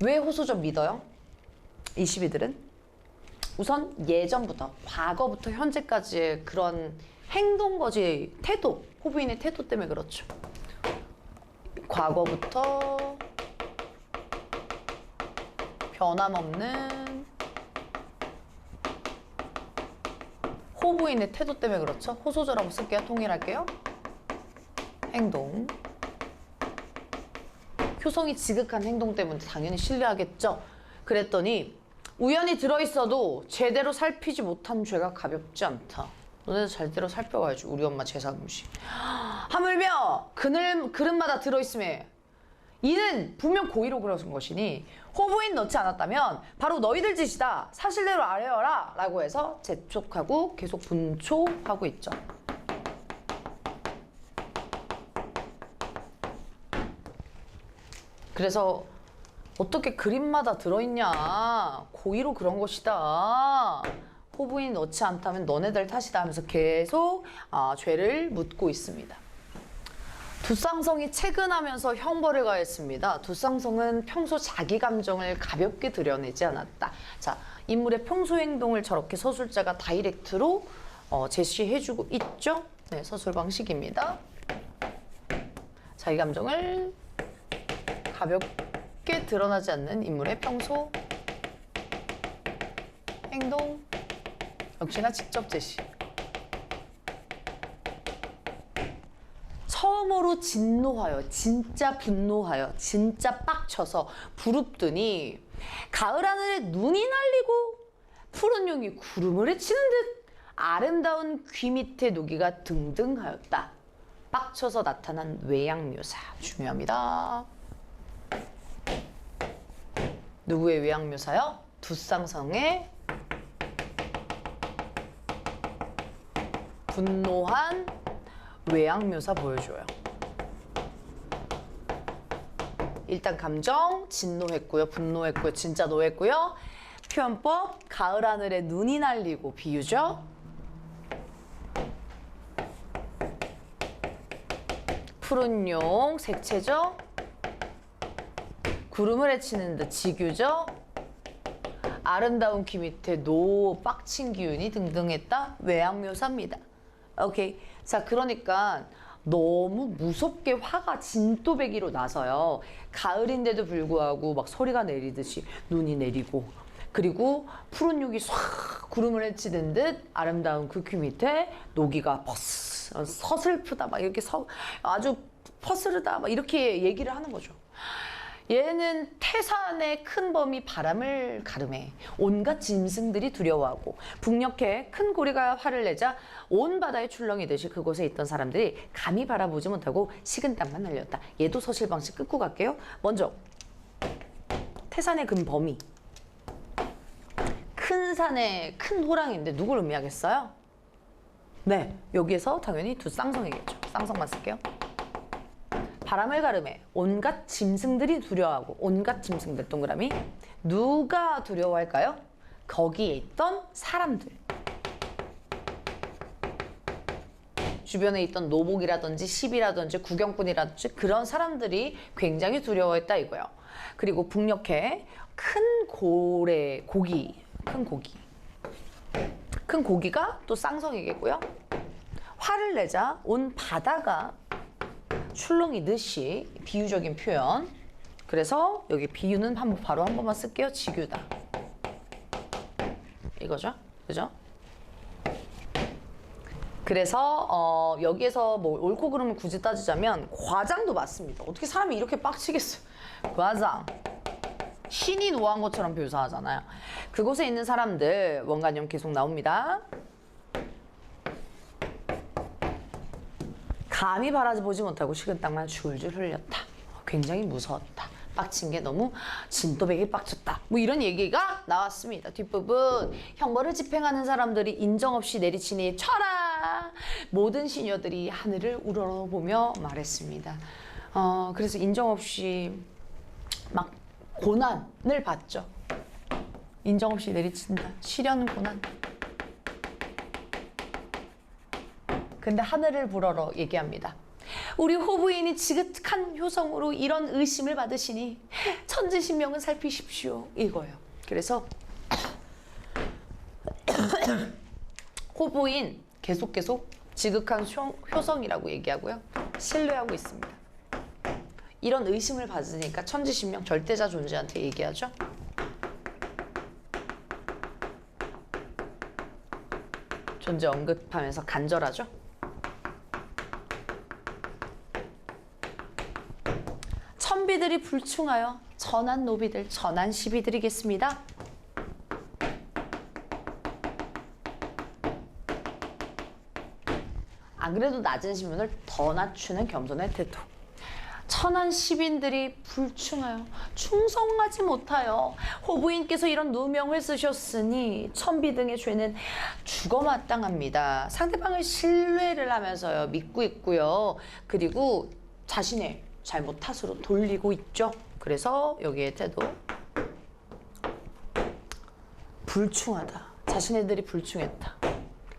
왜 호소적 믿어요? 이 시비들은 우선 예전부터 과거부터 현재까지의 그런 행동거지 태도, 호부인의 태도 때문에 그렇죠. 과거부터 변함없는 호부인의 태도 때문에 그렇죠. 호소저라고 쓸게요. 통일할게요. 행동. 효성이 지극한 행동 때문에 당연히 신뢰하겠죠. 그랬더니 우연히 들어있어도 제대로 살피지 못한 죄가 가볍지 않다. 너네도 제대로 살펴봐야지. 우리 엄마 제사 음식. 하물며 그릇마다 들어있음에 이는 분명 고의로 그러신 것이니 호부인 넣지 않았다면 바로 너희들 짓이다. 사실대로 알아여라 라고 해서 재촉하고 계속 분초하고 있죠. 그래서 어떻게 그릇마다 들어있냐. 고의로 그런 것이다. 호부인 넣지 않다면 너네들 탓이다 하면서 계속 죄를 묻고 있습니다. 두쌍성이 채근하면서 형벌을 가했습니다. 두쌍성은 평소 자기 감정을 가볍게 드러내지 않았다. 자, 인물의 평소 행동을 저렇게 서술자가 다이렉트로 제시해주고 있죠. 네, 서술 방식입니다. 자기 감정을 가볍게 드러나지 않는 인물의 평소 행동 역시나 직접 제시. 처음으로 진노하여, 진짜 분노하여, 진짜 빡쳐서 부릅더니 가을 하늘에 눈이 날리고 푸른 용이 구름을 헤치는 듯 아름다운 귀 밑에 노기가 등등하였다. 빡쳐서 나타난 외양묘사 중요합니다. 누구의 외양묘사요? 두쌍성의 분노한 외양묘사 보여줘요. 일단 감정 진노했고요. 분노했고요. 진짜 노했고요. 표현법 가을 하늘에 눈이 날리고 비유죠. 푸른 용 색채죠. 구름을 헤치는 듯 지규죠. 아름다운 귀 밑에 노 빡친 기운이 등등했다. 외양묘사입니다. 오케이. 자, 그러니까 너무 무섭게 화가 진또배기로 나서요. 가을인데도 불구하고 막 소리가 내리듯이 눈이 내리고 그리고 푸른 욕이 싹 구름을 헤치는 듯 아름다운 그 귀 밑에 노기가 서슬프다 막 이렇게 아주 퍼스르다 막 이렇게 얘기를 하는 거죠. 얘는 태산의 큰 범이 바람을 가름해 온갖 짐승들이 두려워하고 북녘에 큰 고리가 화를 내자 온 바다에 출렁이듯이 그곳에 있던 사람들이 감히 바라보지 못하고 식은땀만 날렸다. 얘도 서실 방식 끊고 갈게요. 먼저 태산의 큰 범이 큰 산의 큰 호랑이인데 누굴 의미하겠어요? 네, 여기에서 당연히 두 쌍성이겠죠. 쌍성만 쓸게요. 바람을 가름해 온갖 짐승들이 두려워하고 온갖 짐승들 동그라미 누가 두려워할까요? 거기에 있던 사람들. 주변에 있던 노복이라든지 시비라든지 구경꾼이라든지 그런 사람들이 굉장히 두려워했다 이거예요. 그리고 북녘에 큰 고기가 또 쌍성이겠고요. 화를 내자 온 바다가 출렁이듯이 비유적인 표현. 그래서 여기 비유는 바로 한 번만 쓸게요. 지규다. 이거죠. 그죠? 그래서 여기에서 뭐 옳고 그름을 굳이 따지자면 과장도 맞습니다. 어떻게 사람이 이렇게 빡치겠어요. 과장. 신이 노한 것처럼 묘사하잖아요. 그곳에 있는 사람들 원관용 계속 나옵니다. 감히 바라지 보지 못하고 식은땀만 줄줄 흘렸다. 굉장히 무서웠다. 빡친 게 너무 진또배기 빡쳤다. 뭐 이런 얘기가 나왔습니다. 뒷부분 형벌을 집행하는 사람들이 인정 없이 내리치니 쳐라. 모든 시녀들이 하늘을 우러러보며 말했습니다. 그래서 인정 없이 막 고난을 받죠. 인정 없이 내리친다. 시련 고난. 근데 하늘을 불어러 얘기합니다. 우리 호부인이 지극한 효성으로 이런 의심을 받으시니 천지신명은 살피십시오. 이거예요. 그래서 호부인 계속 지극한 효성이라고 얘기하고요. 신뢰하고 있습니다. 이런 의심을 받으니까 천지신명 절대자 존재한테 얘기하죠. 존재 언급하면서 간절하죠. 천비들이 불충하여 천한 노비들, 천한 시비들이겠습니다. 안 그래도 낮은 신분을 더 낮추는 겸손의 태도. 천한 시빈들이 불충하여 충성하지 못하여 호부인께서 이런 누명을 쓰셨으니 천비 등의 죄는 죽어 마땅합니다. 상대방을 신뢰를 하면서요 믿고 있고요. 그리고 자신의 잘못 탓으로 돌리고 있죠. 그래서 여기에 태도 불충하다. 자신네들이 불충했다.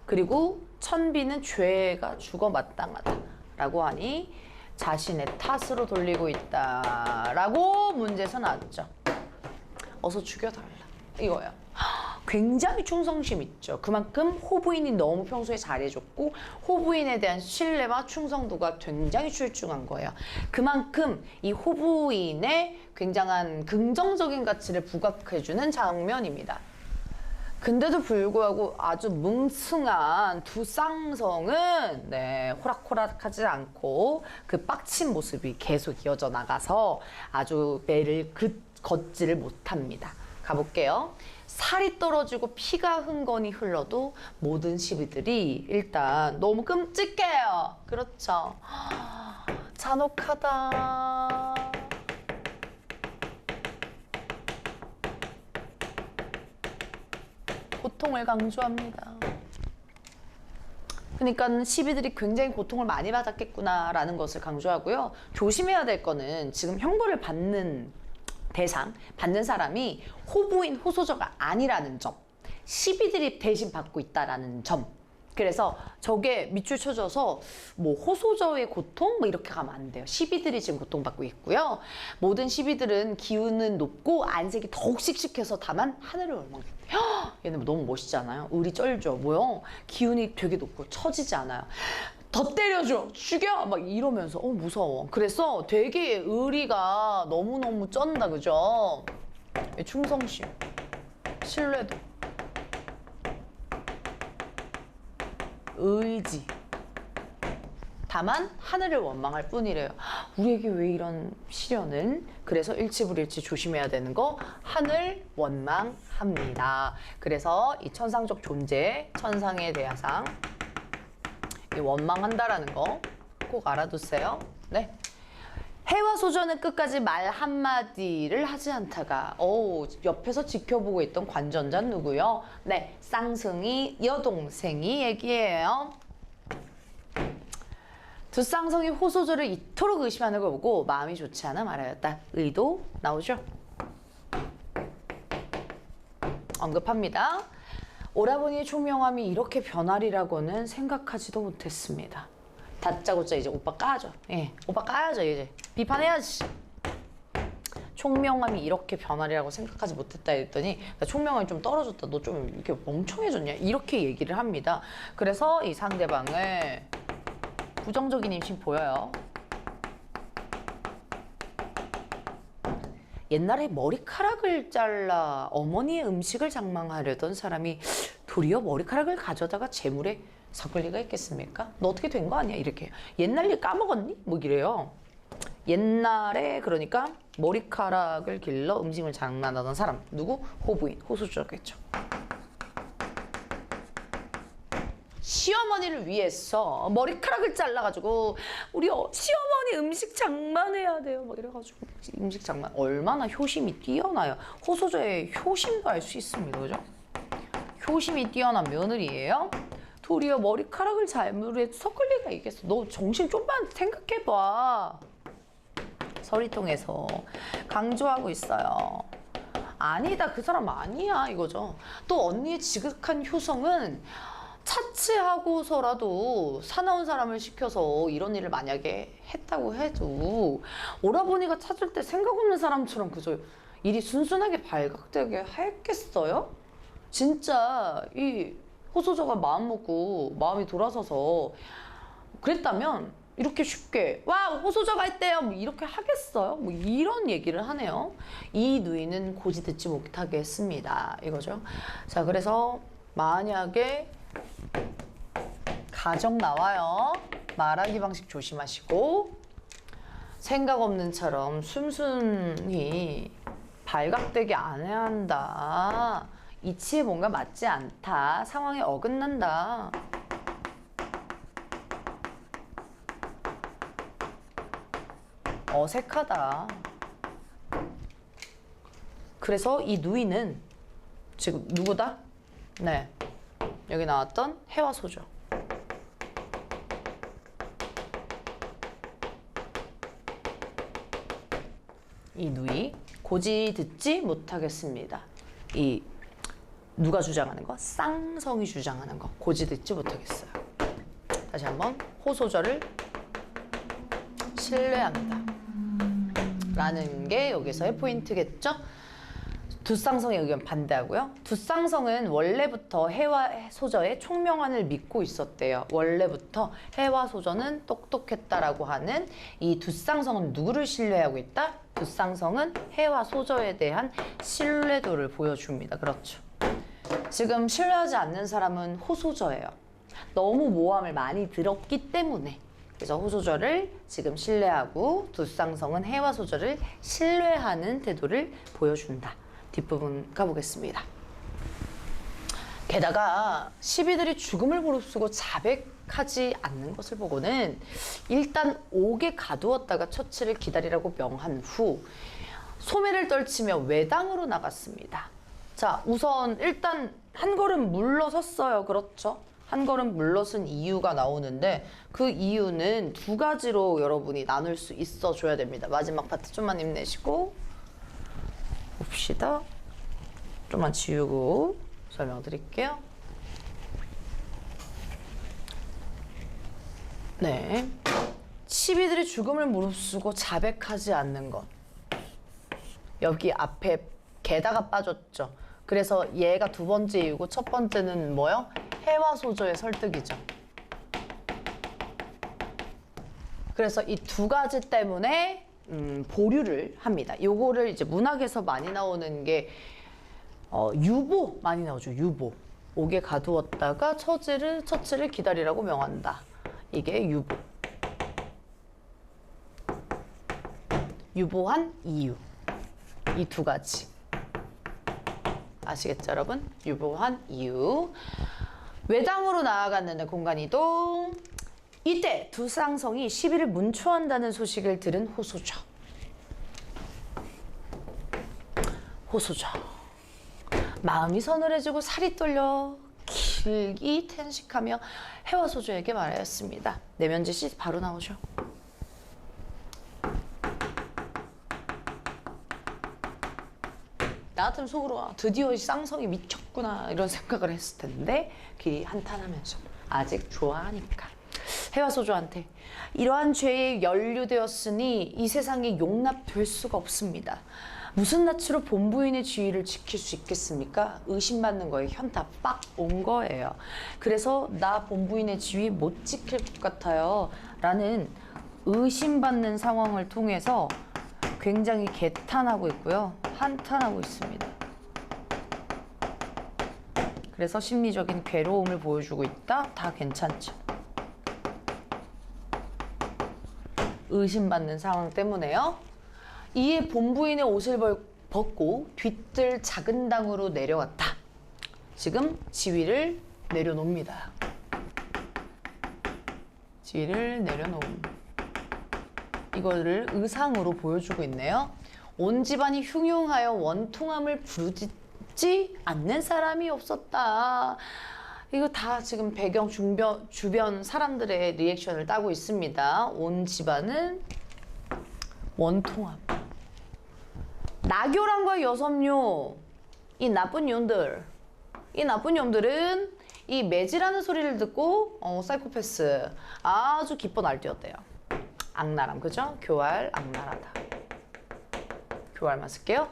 그리고 천비는 죄가 죽어 마땅하다라고 하니 자신의 탓으로 돌리고 있다라고 문제에서 나왔죠. 어서 죽여달라 이거예요. 굉장히 충성심 있죠. 그만큼 호부인이 너무 평소에 잘해줬고 호부인에 대한 신뢰와 충성도가 굉장히 출중한 거예요. 그만큼 이 호부인의 굉장한 긍정적인 가치를 부각해주는 장면입니다. 근데도 불구하고 아주 뭉승한 두 쌍성은 호락호락하지 않고 그 빡친 모습이 계속 이어져 나가서 아주 매를 걷지를 못합니다. 가볼게요. 살이 떨어지고 피가 흥건히 흘러도 모든 시비들이 일단 너무 끔찍해요. 그렇죠. 잔혹하다. 고통을 강조합니다. 그러니까 시비들이 굉장히 고통을 많이 받았겠구나라는 것을 강조하고요. 조심해야 될 거는 지금 형벌을 받는 대상, 받는 사람이 호부인, 호소저가 아니라는 점. 시비들이 대신 받고 있다라는 점. 그래서 저게 밑줄 쳐져서 뭐 호소저의 고통 뭐 이렇게 가면 안 돼요. 시비들이 지금 고통받고 있고요. 모든 시비들은 기운은 높고 안색이 더욱 씩씩해서 다만 하늘을 원망했대요. 얘는 너무 멋있잖아요. 의리 쩔죠. 뭐요? 기운이 되게 높고 처지지 않아요. 더 때려줘! 죽여! 막 이러면서 무서워. 그래서 되게 의리가 너무너무 쩐다. 그죠? 충성심, 신뢰도, 의지. 다만 하늘을 원망할 뿐이래요. 우리에게 왜 이런 시련을? 그래서 일치불일치 조심해야 되는 거 하늘 원망합니다. 그래서 이 천상적 존재, 천상의 대하상 이 원망한다라는 거 꼭 알아두세요. 네. 해와 소전은 끝까지 말 한마디를 하지 않다가 옆에서 지켜보고 있던 관전자는 누구요? 네, 쌍승이 여동생이 얘기해요. 두 쌍성이 호소저를 이토록 의심하는 걸 보고 마음이 좋지 않아 말하였다. 의도 나오죠? 언급합니다. 오라버니의 총명함이 이렇게 변하리라고는 생각하지도 못했습니다. 다짜고짜 이제 오빠 까죠. 예, 오빠 까야죠 이제. 비판해야지. 총명함이 이렇게 변하리라고 생각하지 못했다 했더니 나 총명함이 좀 떨어졌다. 너 좀 이렇게 멍청해졌냐? 이렇게 얘기를 합니다. 그래서 이 상대방을 부정적인 임신 보여요. 옛날에 머리카락을 잘라 어머니의 음식을 장만하려던 사람이 도리어 머리카락을 가져다가 재물에 섞을 리가 있겠습니까? 너 어떻게 된 거 아니야? 이렇게. 옛날 일 까먹었니? 뭐 이래요. 옛날에 그러니까 머리카락을 길러 음식을 장만하던 사람. 누구? 호부인, 호소저겠죠. 시어머니를 위해서 머리카락을 잘라가지고 우리 시어머니 음식 장만해야 돼요. 막 이래가지고 음식 장만 얼마나 효심이 뛰어나요. 호소저의 효심도 알 수 있습니다. 그죠? 효심이 뛰어난 며느리예요. 도리어 머리카락을 잘못 섞을 리가 있겠어. 너 정신 좀만 생각해봐. 서리통에서 강조하고 있어요. 아니다, 그 사람 아니야 이거죠. 또 언니의 지극한 효성은 차치하고서라도 사나운 사람을 시켜서 이런 일을 만약에 했다고 해도 오라버니가 찾을 때 생각 없는 사람처럼 그저 일이 순순하게 발각되게 했겠어요? 진짜 이 호소저가 마음 먹고 마음이 돌아서서 그랬다면 이렇게 쉽게 와 호소저가 있대요 뭐 이렇게 하겠어요? 뭐 이런 얘기를 하네요. 이 누이는 고지 듣지 못하게 했습니다. 이거죠. 자, 그래서 만약에 가정 나와요. 말하기 방식 조심하시고 생각 없는 처럼 순순히 발각되게 안 해야 한다. 이치에 뭔가 맞지 않다. 상황에 어긋난다. 어색하다. 그래서 이 누이는 지금 누구다? 네, 여기 나왔던 해와 소죠. 이 누이 고지 듣지 못하겠습니다. 이 누가 주장하는 거? 쌍성이 주장하는 거. 고지 듣지 못하겠어요. 다시 한번 호소저를 신뢰한다 라는 게 여기서의 포인트겠죠. 두쌍성의 의견 반대하고요. 두쌍성은 원래부터 해와 소저의 총명한을 믿고 있었대요. 원래부터 해와 소저는 똑똑했다라고 하는 이 두쌍성은 누구를 신뢰하고 있다? 두쌍성은 해와 소저에 대한 신뢰도를 보여줍니다. 그렇죠. 지금 신뢰하지 않는 사람은 호소저예요. 너무 모함을 많이 들었기 때문에. 그래서 호소저를 지금 신뢰하고 두쌍성은 해와 소저를 신뢰하는 태도를 보여준다. 뒷부분 가보겠습니다. 게다가 시비들이 죽음을 무릅쓰고 자백하지 않는 것을 보고는 일단 옥에 가두었다가 처치를 기다리라고 명한 후 소매를 떨치며 외당으로 나갔습니다. 자, 우선 일단 한 걸음 물러섰어요. 그렇죠? 한 걸음 물러선 이유가 나오는데 그 이유는 두 가지로 여러분이 나눌 수 있어 줘야 됩니다. 마지막 파트 좀만 힘내시고 봅시다. 좀만 지우고 설명드릴게요. 네, 시비들이 죽음을 무릅쓰고 자백하지 않는 것. 여기 앞에 게다가 빠졌죠. 그래서 얘가 두 번째 이유고 첫 번째는 뭐요? 해와 소저의 설득이죠. 그래서 이 두 가지 때문에 보류를 합니다. 요거를 이제 문학에서 많이 나오는 게 유보 많이 나오죠. 유보. 옥에 가두었다가 처치를 기다리라고 명한다. 이게 유보. 유보한 이유. 이 두 가지. 아시겠죠, 여러분? 유보한 이유. 외당으로 나아갔는데 공간 이동. 이때 두쌍성이 시비를 문초한다는 소식을 들은 호소저. 마음이 서늘해지고 살이 떨려 길기 탄식하며 해와 소저에게 말하였습니다. 내면지 씨 바로 나오죠. 나 같으면 속으로 드디어 쌍성이 미쳤구나 이런 생각을 했을 텐데 길이 한탄하면서 아직 좋아하니까 해와 소저한테 이러한 죄에 연루되었으니 이 세상에 용납될 수가 없습니다. 무슨 낯으로 본부인의 지위를 지킬 수 있겠습니까? 의심받는 거에 현타 빡 온 거예요. 그래서 나 본부인의 지위 못 지킬 것 같아요 라는 의심받는 상황을 통해서 굉장히 개탄하고 있고요. 한탄하고 있습니다. 그래서 심리적인 괴로움을 보여주고 있다. 다 괜찮죠. 의심받는 상황 때문에요. 이에 본부인의 옷을 벗고 뒤뜰 작은 당으로 내려갔다. 지금 지위를 내려놓습니다. 뒤를 내려놓음. 이거를 의상으로 보여주고 있네요. 온 집안이 흉흉하여 원통함을 부르짖지 않는 사람이 없었다. 이거 다 지금 배경 주변 사람들의 리액션을 따고 있습니다. 온 집안은 원통함. 나교란과 여섬유, 이 나쁜 놈들. 이 나쁜 놈들은 이 매질하는 소리를 듣고 사이코패스 아주 기뻐 날뛰었대요. 악랄함, 그죠? 교활, 악랄하다. 교활만 쓸게요.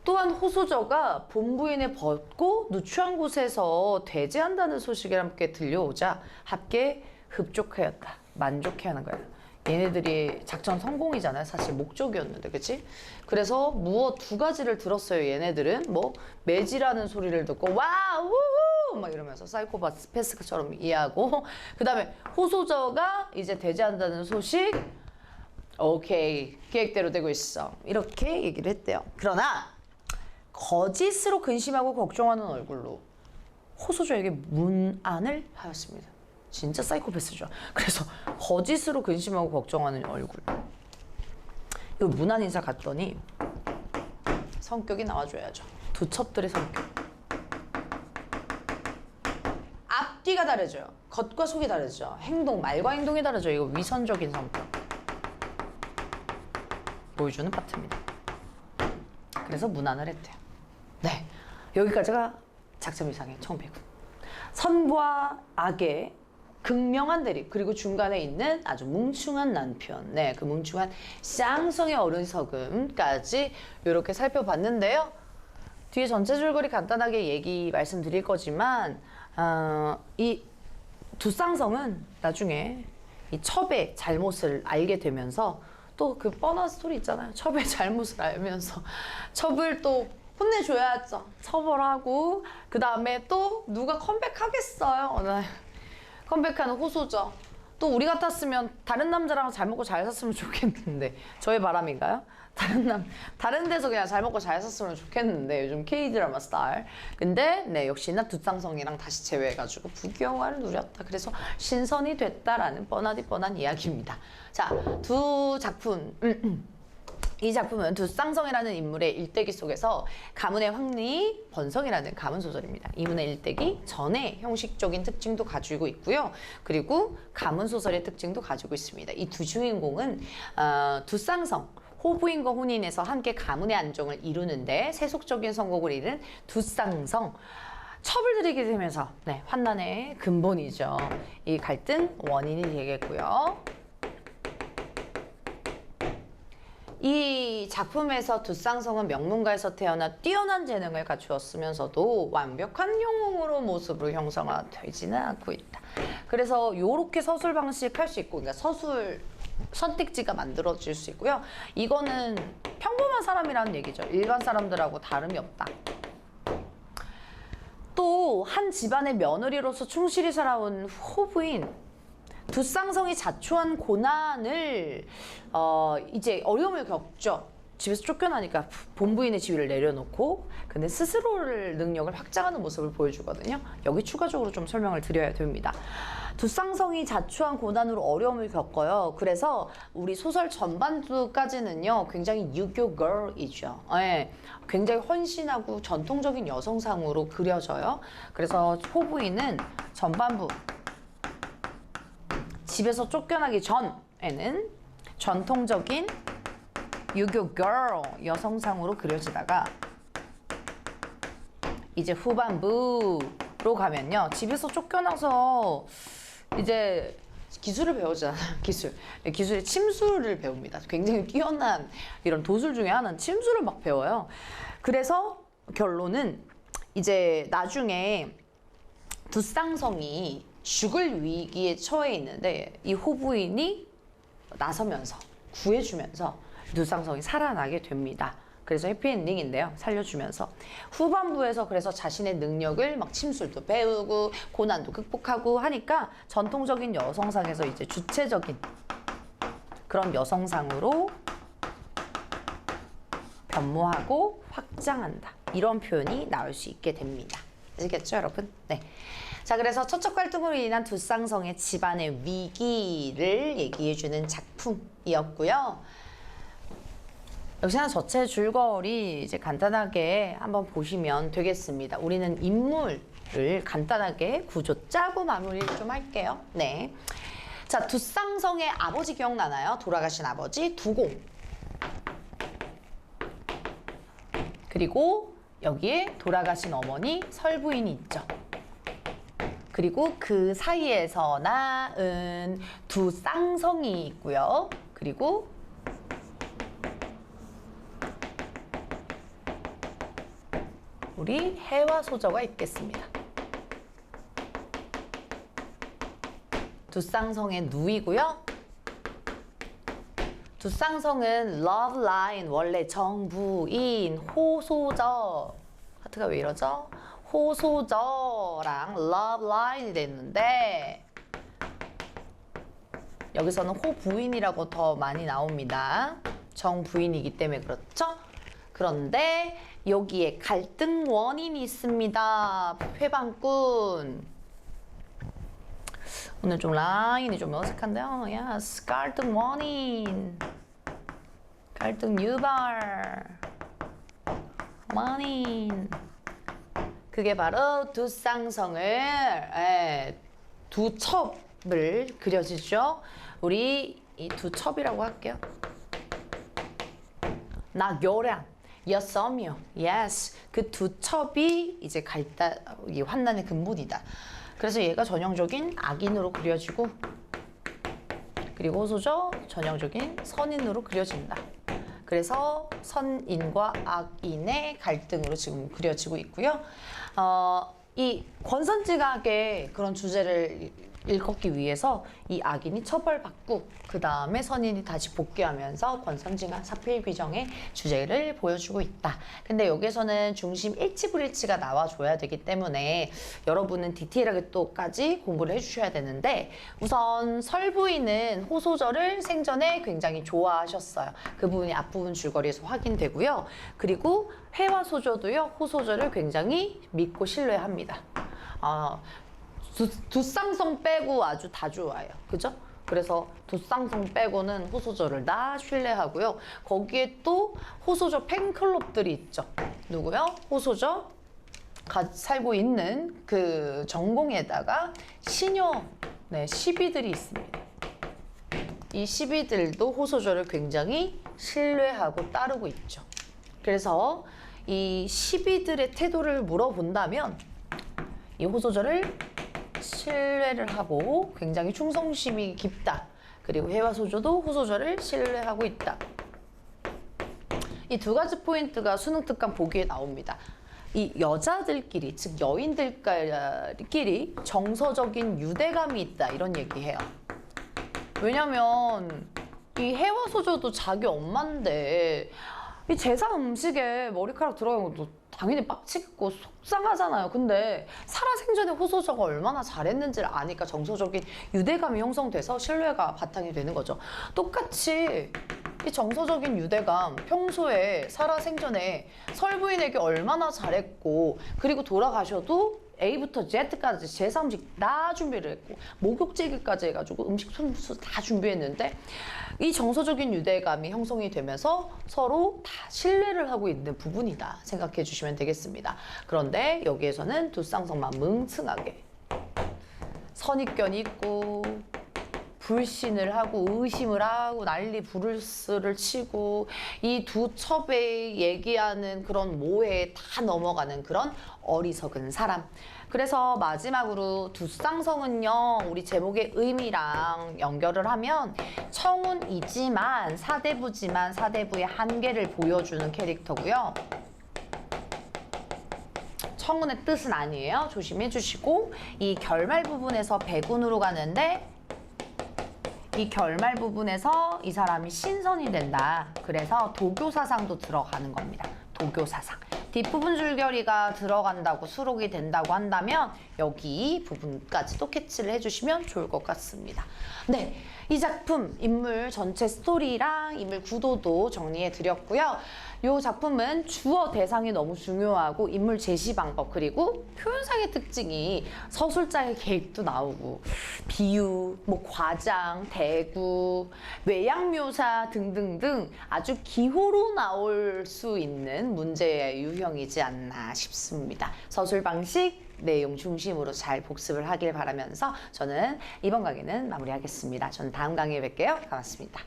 또한 호소저가 본부인의 벗고 누추한 곳에서 대제한다는 소식이 함께 들려오자 함께 흡족하였다. 만족해하는 거예요. 얘네들이 작전 성공이잖아요. 사실 목적이었는데, 그치? 그래서 무엇 두 가지를 들었어요. 얘네들은 뭐 매질하는 소리를 듣고 와 우후 막 이러면서 사이코패스처럼 이해하고, 그 다음에 호소저가 이제 대제한다는 소식, 오케이 계획대로 되고 있어, 이렇게 얘기를 했대요. 그러나 거짓으로 근심하고 걱정하는 얼굴로 호소저에게 문안을 하였습니다. 진짜 사이코패스죠. 그래서 거짓으로 근심하고 걱정하는 얼굴. 이거 문안 인사 갔더니 성격이 나와줘야죠. 두 첩들의 성격. 앞뒤가 다르죠. 겉과 속이 다르죠. 행동, 말과 행동이 다르죠. 이거 위선적인 성격 보여주는 파트입니다. 그래서 문안을 했대요. 네, 여기까지가 작전 위상의 청배군. 선과 악의 극명한 대립, 그리고 중간에 있는 아주 뭉충한 남편, 네, 그 뭉충한 쌍성의 어리석음까지 이렇게 살펴봤는데요. 뒤에 전체 줄거리 간단하게 말씀드릴 거지만 이 두 쌍성은 나중에 이 첩의 잘못을 알게 되면서 또 그 뻔한 스토리 있잖아요. 첩의 잘못을 알면서 첩을 또 혼내줘야죠. 처벌하고, 그 다음에 또 누가 컴백하겠어요. 컴백하는 호소죠. 또 우리 같았으면 다른 남자랑 잘 먹고 잘 샀으면 좋겠는데, 저의 바람인가요? 다른 데서 그냥 잘 먹고 잘 샀으면 좋겠는데, 요즘 K드라마 스타일. 근데 네, 역시나 두쌍성이랑 다시 재회해가지고 부귀영화를 누렸다. 그래서 신선이 됐다라는 뻔한 이야기입니다. 자, 두 작품. 이 작품은 두쌍성이라는 인물의 일대기 속에서 가문의 황리, 번성이라는 가문 소설입니다. 이문의 일대기 전의 형식적인 특징도 가지고 있고요. 그리고 가문 소설의 특징도 가지고 있습니다. 이 두 주인공은 두쌍성, 호부인과 혼인해서 함께 가문의 안정을 이루는데 세속적인 성공을 이룬 두쌍성, 첩을 들이게 되면서 네, 환난의 근본이죠. 이 갈등 원인이 되겠고요. 이 작품에서 두쌍성은 명문가에서 태어나 뛰어난 재능을 갖추었으면서도 완벽한 영웅으로 모습으로 형성되지는 않고 있다. 그래서 이렇게 서술 방식 할 수 있고, 그러니까 서술 선택지가 만들어질 수 있고요. 이거는 평범한 사람이라는 얘기죠. 일반 사람들하고 다름이 없다. 또 한 집안의 며느리로서 충실히 살아온 호부인 두쌍성이 자초한 고난을 이제 어려움을 겪죠. 집에서 쫓겨나니까 본부인의 지위를 내려놓고, 근데 스스로를 능력을 확장하는 모습을 보여주거든요. 여기 추가적으로 좀 설명을 드려야 됩니다. 두쌍성이 자초한 고난으로 어려움을 겪어요. 그래서 우리 소설 전반부까지는요, 굉장히 유교 걸이죠. 네, 굉장히 헌신하고 전통적인 여성상으로 그려져요. 그래서 호부인은 전반부 집에서 쫓겨나기 전에는 전통적인 유교 girl 여성상으로 그려지다가 이제 후반부로 가면요, 집에서 쫓겨나서 이제 기술을 배우잖아요. 기술의 침수를 배웁니다. 굉장히 뛰어난 이런 도술 중에 하나는 침수를 막 배워요. 그래서 결론은 이제 나중에 두쌍성이 죽을 위기에 처해 있는데 이 호부인이 나서면서 구해주면서 두쌍성이 살아나게 됩니다. 그래서 해피엔딩인데요. 살려주면서 후반부에서 그래서 자신의 능력을 막 침술도 배우고 고난도 극복하고 하니까 전통적인 여성상에서 이제 주체적인 그런 여성상으로 변모하고 확장한다. 이런 표현이 나올 수 있게 됩니다. 아시겠죠, 여러분? 네. 자, 그래서 처척 갈등으로 인한 두 쌍성의 집안의 위기를 얘기해주는 작품이었고요. 역시나 전체 줄거리 이제 간단하게 한번 보시면 되겠습니다. 우리는 인물을 간단하게 구조 짜고 마무리를 좀 할게요. 네. 자, 두 쌍성의 아버지 기억나나요? 돌아가신 아버지 두공. 그리고 여기에 돌아가신 어머니 설부인이 있죠. 그리고 그 사이에서 낳은 두 쌍성이 있고요. 그리고 우리 해화소저가 있겠습니다. 두 쌍성의 누이고요. 두 쌍성은 love line, 원래 정부인 호소저. 하트가 왜 이러죠? 호소저랑 love line이 됐는데 여기서는 호부인이라고 더 많이 나옵니다. 정부인이기 때문에 그렇죠? 그런데 여기에 갈등 원인이 있습니다. 회방꾼. 오늘 좀 라인이 좀 어색한데요. Yes, 갈등 원인. 갈등 유발. 원인. 그게 바로 두 쌍성을, 두 첩을 그려지죠. 우리 이 두 첩이라고 할게요. 낙요량, 여섬유, yes. 그 두 첩이 이제 이 환난의 근본이다. 그래서 얘가 전형적인 악인으로 그려지고, 그리고 호소저 전형적인 선인으로 그려진다. 그래서 선인과 악인의 갈등으로 지금 그려지고 있고요. 이 권선징악의 그런 주제를 일컫기 위해서 이 악인이 처벌받고 그 다음에 선인이 다시 복귀하면서 권선징악 사필귀정의 주제를 보여주고 있다. 근데 여기서는 중심 일치불일치가 나와줘야 되기 때문에 여러분은 디테일하게 또까지 공부를 해주셔야 되는데 우선 설부인은 호소저를 생전에 굉장히 좋아하셨어요. 그 부분이 앞부분 줄거리에서 확인되고요. 그리고 해화소저도요. 호소저를 굉장히 믿고 신뢰합니다. 두 쌍성 빼고 아주 다 좋아요. 그죠? 그래서 두 쌍성 빼고는 호소저를 다 신뢰하고요. 거기에 또 호소저 팬클럽들이 있죠. 누구요? 호소저 살고 있는 그 전공에다가 시녀 시비들이 있습니다. 이 시비들도 호소저를 굉장히 신뢰하고 따르고 있죠. 그래서 이 시비들의 태도를 물어본다면 이 호소저를 신뢰를 하고 굉장히 충성심이 깊다. 그리고 해화소저도 호소저를 신뢰하고 있다. 이 두 가지 포인트가 수능 특강 보기에 나옵니다. 이 여자들끼리, 즉 여인들끼리 정서적인 유대감이 있다. 이런 얘기해요. 왜냐면 이 해화소저도 자기 엄마인데 이 제사 음식에 머리카락 들어간 것도 당연히 빡치겠고 속상하잖아요. 근데 살아생전에 호소저가 얼마나 잘했는지를 아니까 정서적인 유대감이 형성돼서 신뢰가 바탕이 되는 거죠. 똑같이 이 정서적인 유대감, 평소에 살아생전에 설부인에게 얼마나 잘했고 그리고 돌아가셔도 A부터 Z까지 제사 음식 다 준비를 했고 목욕제기까지 해가지고 음식 손수 다 준비했는데 이 정서적인 유대감이 형성이 되면서 서로 다 신뢰를 하고 있는 부분이다 생각해 주시면 되겠습니다. 그런데 여기에서는 두 쌍성만 뭉층하게 선입견이 있고 불신을 하고 의심을 하고 난리 부르스를 치고 이 두 첩에 얘기하는 그런 모해에 다 넘어가는 그런 어리석은 사람. 그래서 마지막으로 두 쌍성은요, 우리 제목의 의미랑 연결을 하면 청운이지만 사대부지만 사대부의 한계를 보여주는 캐릭터고요. 청운의 뜻은 아니에요. 조심해 주시고 이 결말 부분에서 백운으로 가는데 이 결말 부분에서 이 사람이 신선이 된다. 그래서 도교사상도 들어가는 겁니다. 도교사상. 뒷부분 줄겨리가 들어간다고 수록이 된다고 한다면 여기 부분까지도 캐치를 해주시면 좋을 것 같습니다. 네, 이 작품 인물 전체 스토리랑 인물 구도도 정리해 드렸고요. 이 작품은 주어 대상이 너무 중요하고 인물 제시 방법 그리고 표현상의 특징이 서술자의 계획도 나오고 비유, 뭐 과장, 대구, 외양 묘사 등등등 아주 기호로 나올 수 있는 문제의 유형이지 않나 싶습니다. 서술 방식, 내용 중심으로 잘 복습을 하길 바라면서 저는 이번 강의는 마무리하겠습니다. 저는 다음 강의에 뵐게요. 고맙습니다.